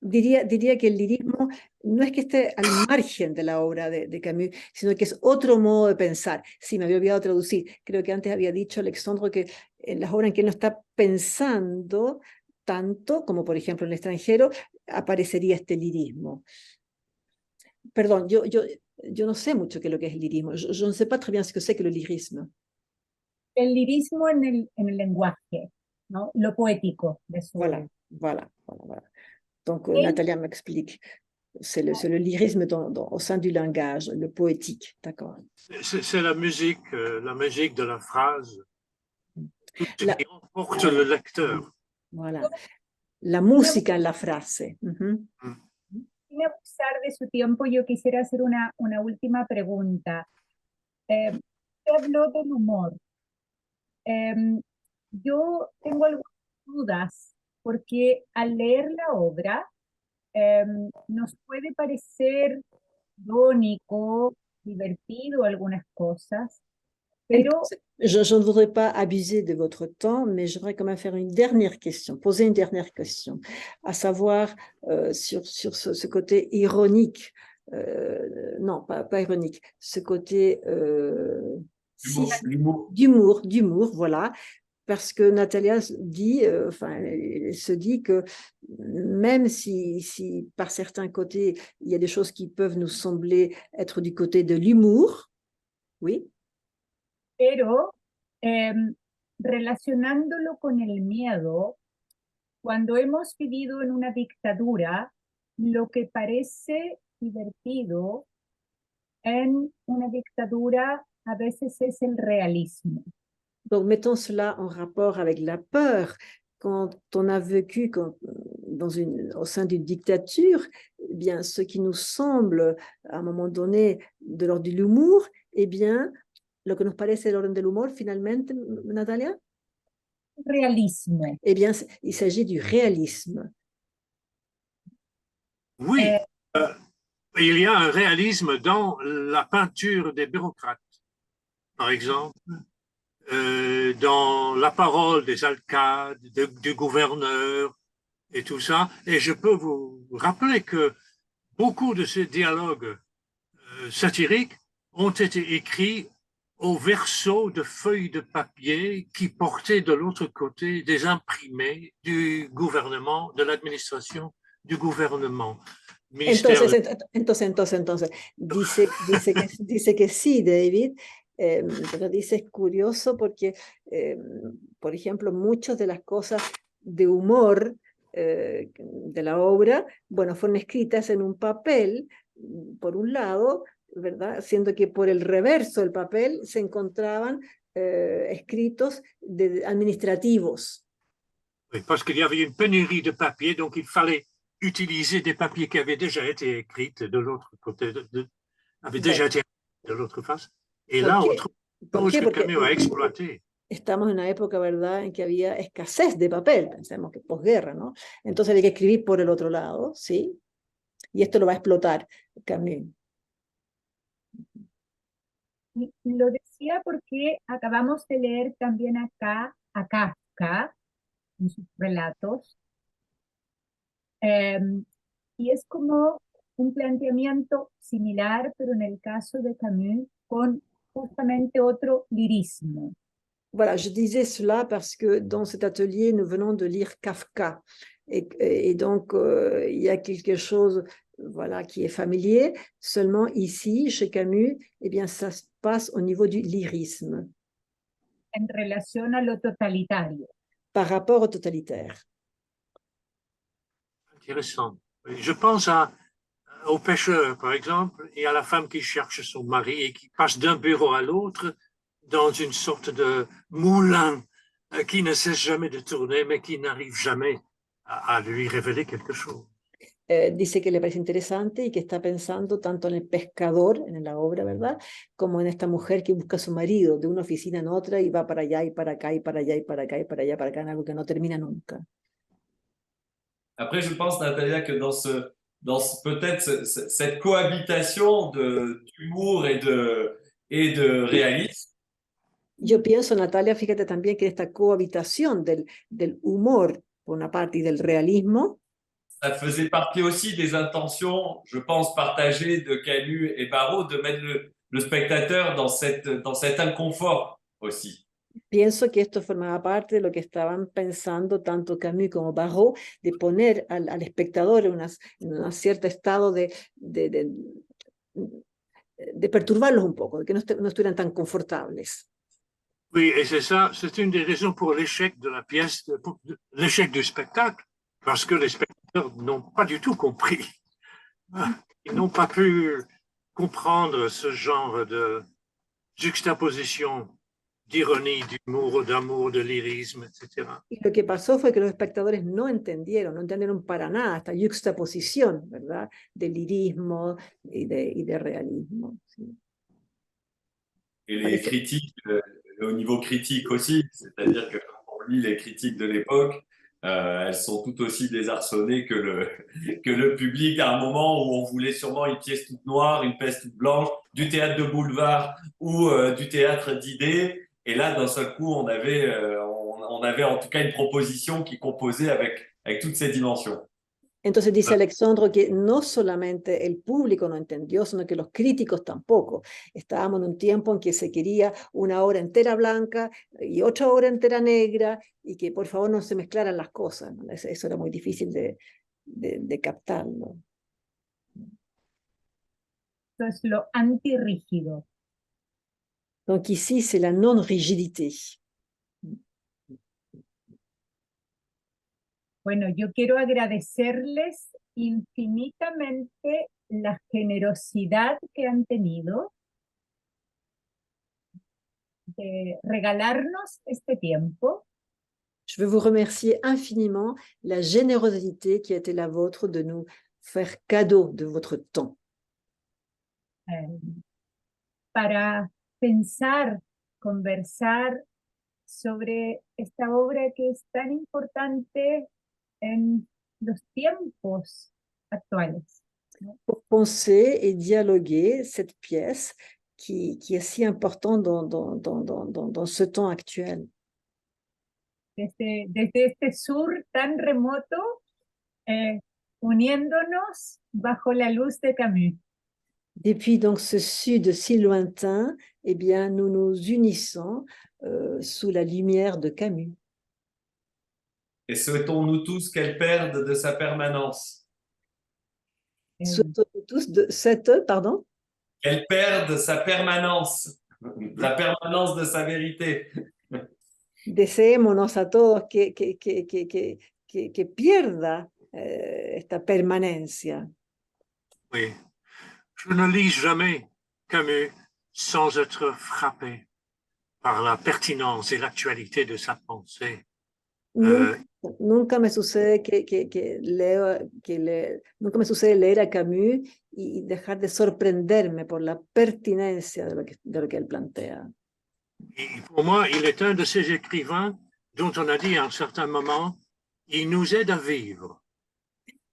Diría que el lirismo no es que esté al margen de la obra de Camus, sino que es otro modo de pensar. Sí, me había olvidado traducir. Creo que antes había dicho Alexandre que en las obras en que él no está pensando tanto, como por ejemplo en El extranjero, aparecería este lirismo. Perdón, yo no sé mucho qué es lo que es el lirismo. Je ne sais pas très bien ce que c'est que le lyrisme. El lirismo en el lenguaje, ¿no? Lo poético de su Voilà. Donc, Natalia m'explique. C'est le lyrisme au sein du langage, le poétique, d'accord. C'est la musique de la phrase, tout ce qui emporte le lecteur. Voilà. La música en la frase. Sin abusar de su tiempo, yo quisiera hacer una última pregunta. Usted habló del humor. Yo tengo algunas dudas, porque al leer la obra nos puede parecer irónico, divertido algunas cosas, pero... Je ne voudrais pas abuser de votre temps, mais j'aimerais quand même faire poser une dernière question, à savoir sur ce côté ironique, non, pas ironique, ce côté d'humour, voilà. Parce que Natalia dit, elle se dit que même si par certains côtés, il y a des choses qui peuvent nous sembler être du côté de l'humour, oui. Pero relacionándolo con el miedo, cuando hemos vivido en una dictadura, lo que parece divertido en una dictadura a veces es el realismo. Donc, mettons cela en rapport avec la peur. Quand on a vécu au sein d'une dictature, eh bien, ce qui nous semble, à un moment donné, de l'ordre de l'humour, eh bien, lo que nos parece de l'ordre de l'humour, finalmente, Natalia? Réalisme. Eh bien, il s'agit du réalisme. Oui, il y a un réalisme dans la peinture des bureaucrates, par exemple. dans la parole des alcades, du gouverneur et tout ça. Et je peux vous rappeler que beaucoup de ces dialogues satiriques ont été écrits au verso de feuilles de papier qui portaient de l'autre côté des imprimés du gouvernement, de l'administration du gouvernement. Entonces, dice que sí, David, pero dice es curioso porque, por ejemplo, muchas de las cosas de humor de la obra, bueno, fueron escritas en un papel, por un lado, ¿verdad? Siendo que por el reverso del papel se encontraban escritos administrativos. Oui, parce qu'il y avait une pénurie de papier, donc il fallait utiliser des papiers qui avaient déjà été écrits de l'autre côté, avaient déjà été écrits de l'autre face. Et là, on trouve que Camus a exploité. Estamos en una época, ¿verdad?, en que había escasez de papel, pensemos que posguerra, ¿no? Entonces hay que escribir por el otro lado, ¿sí? Y esto lo va a explotar Camus. Y lo decía porque acabamos de leer también acá a Kafka en sus relatos, y es como un planteamiento similar, pero en el caso de Camus, con justamente otro lirismo. Voilà, je disais cela parce que dans cet atelier, nous venons de lire Kafka. Et donc, il y a quelque chose, voilà, qui est familier. Seulement ici, chez Camus, eh bien, ça se passe au niveau du lyrisme. En relación a lo totalitario. Par rapport au totalitaire. Intéressant. Je pense au pêcheur, par exemple, et à la femme qui cherche son mari et qui passe d'un bureau à l'autre dans une sorte de moulin qui ne cesse jamais de tourner, mais qui n'arrive jamais a lui révéler quelque chose. Dice que le parece interesante y que está pensando tanto en el pescador, en la obra, ¿verdad?, como en esta mujer que busca a su marido de una oficina en otra y va para allá y para acá y para allá y para acá y para allá, para acá, en algo que no termina nunca. Après, je pense, Natalia, que dans peut-être cette cohabitation d'humour et de réalisme. Yo pienso, Natalia, fíjate también que esta cohabitación del humor, por una parte, y del realismo, ça faisait partie aussi des intentions, je pense, partagées de Camus et Barrault, de mettre le spectateur dans cet inconfort aussi. Pienso que esto formaba parte de lo que estaban pensando tanto Camus como Barrault, de poner al espectador en un cierto estado de perturbarlos un poco, de que no estuvieran tan confortables. Oui, et c'est ça, c'est une des raisons pour l'échec de la pièce, l'échec du spectacle, parce que les spectateurs n'ont pas du tout compris. Ils n'ont pas pu comprendre ce genre de juxtaposition d'ironie, d'humour, d'amour, de lyrisme, etc. Y lo que pasó fue que los espectadores no entendieron para nada esta juxtaposición, ¿verdad?, de lirismo y de realismo. ¿Sí? Et les critiques, au niveau critique aussi, c'est-à-dire que quand on lit les critiques de l'époque, elles sont tout aussi désarçonnées que le public à un moment où on voulait sûrement une pièce toute noire, une pièce toute blanche, du théâtre de boulevard ou du théâtre d'idées. Et là, d'un seul coup, on avait en tout cas une proposition qui composait avec toutes ces dimensions. Entonces dice Alexandro que no solamente el público no entendió, sino que los críticos tampoco. Estábamos en un tiempo en que se quería una obra entera blanca y otra obra entera negra, y que por favor no se mezclaran las cosas, ¿no? Eso era muy difícil de captar, ¿no? Eso es lo antirrígido. Donc ici, c'est la non-rigidité. Bueno, yo quiero agradecerles infinitamente la generosidad que han tenido de regalarnos este tiempo. Je veux vous remercier infiniment la générosité qui a été la vôtre de nous faire cadeau de votre temps. Para pensar, conversar sobre esta obra que es tan importante en los tiempos actuales. Pour penser et dialoguer cette pièce qui est si importante dans ce temps actuel. desde este sur tan remoto, uniéndonos bajo la luz de Camus. Depuis donc ce sud si lointain, eh bien, nous nous unissons sous la lumière de Camus. Et souhaitons-nous tous qu'elle perde de sa permanence. Souhaitons-nous tous de cette, pardon? Qu'elle perde sa permanence, la permanence de sa vérité. Deseémonos a todos que pierda esta permanencia. Oui. Je ne lis jamais Camus sans être frappé par la pertinence et l'actualité de sa pensée. Nunca me sucede nunca me sucede leer a Camus y dejar de sorprenderme por la pertinencia de lo que él plantea. Et pour moi, il est un de ces écrivains dont on a dit à un certain moment, il nous aide à vivre.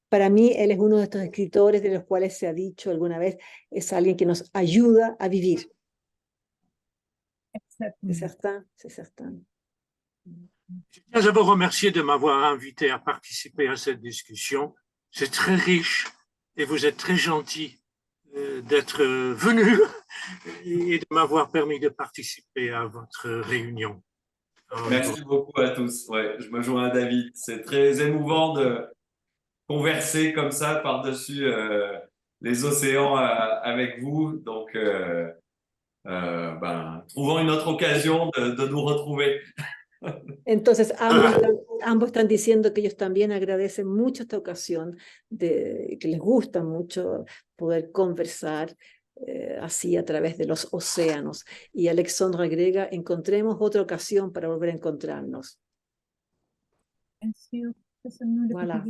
Para mí, él es uno de estos escritores de los cuales se ha dicho alguna vez, es alguien que nos ayuda a vivir. C'est certain, c'est certain. Je tiens à vous remercier de m'avoir invité à participer à cette discussion. C'est très riche et vous êtes très gentil d'être venu et de m'avoir permis de participer à votre réunion. Merci beaucoup à tous. Ouais, je me joins à David. C'est très émouvant de converser comme ça par-dessus les océans avec vous. Donc, trouvons une autre occasion de nous retrouver. Entonces, ambos están diciendo que ellos también agradecen mucho esta ocasión, que les gusta mucho poder conversar así a través de los océanos. Y Alexandre agrega, encontremos otra ocasión para volver a encontrarnos. Voilà.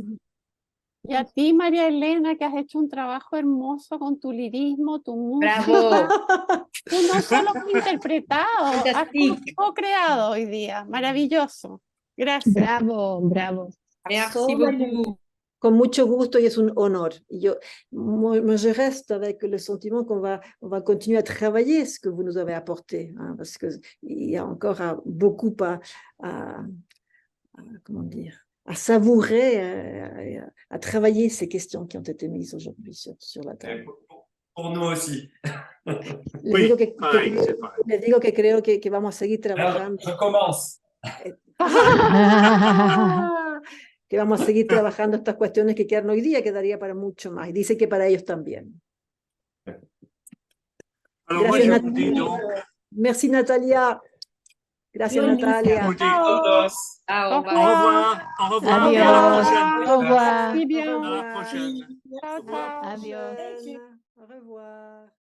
Y a ti, María Elena, que has hecho un trabajo hermoso con tu lirismo, tu música. Bravo. Tú no solo has interpretado, has co-creado hoy día. Maravilloso. Gracias. Bravo, bravo. Merci beaucoup. Con mucho gusto y es un honor. Moi, je reste avec le sentiment qu'on va continuer à travailler ce que vous nous avez apporté, hein, parce qu'il y a encore beaucoup comment dire, à savourer, à travailler ces questions qui ont été mises aujourd'hui sur la table. Pour nous aussi. Les digo que creo que vamos a seguir trabajando. Alors, je commence. Que vamos a seguir trabajando estas cuestiones que quedan hoy día, quedaría para mucho más. Y dice que para ellos también. Gracias, Natalia. Merci, Natalia. Gracias, Natalia. Au revoir. Au revoir. Au revoir. Adiós. À la prochaine. Au revoir. Muy bien. À la prochaine. Chao, chao. Adiós. Au revoir.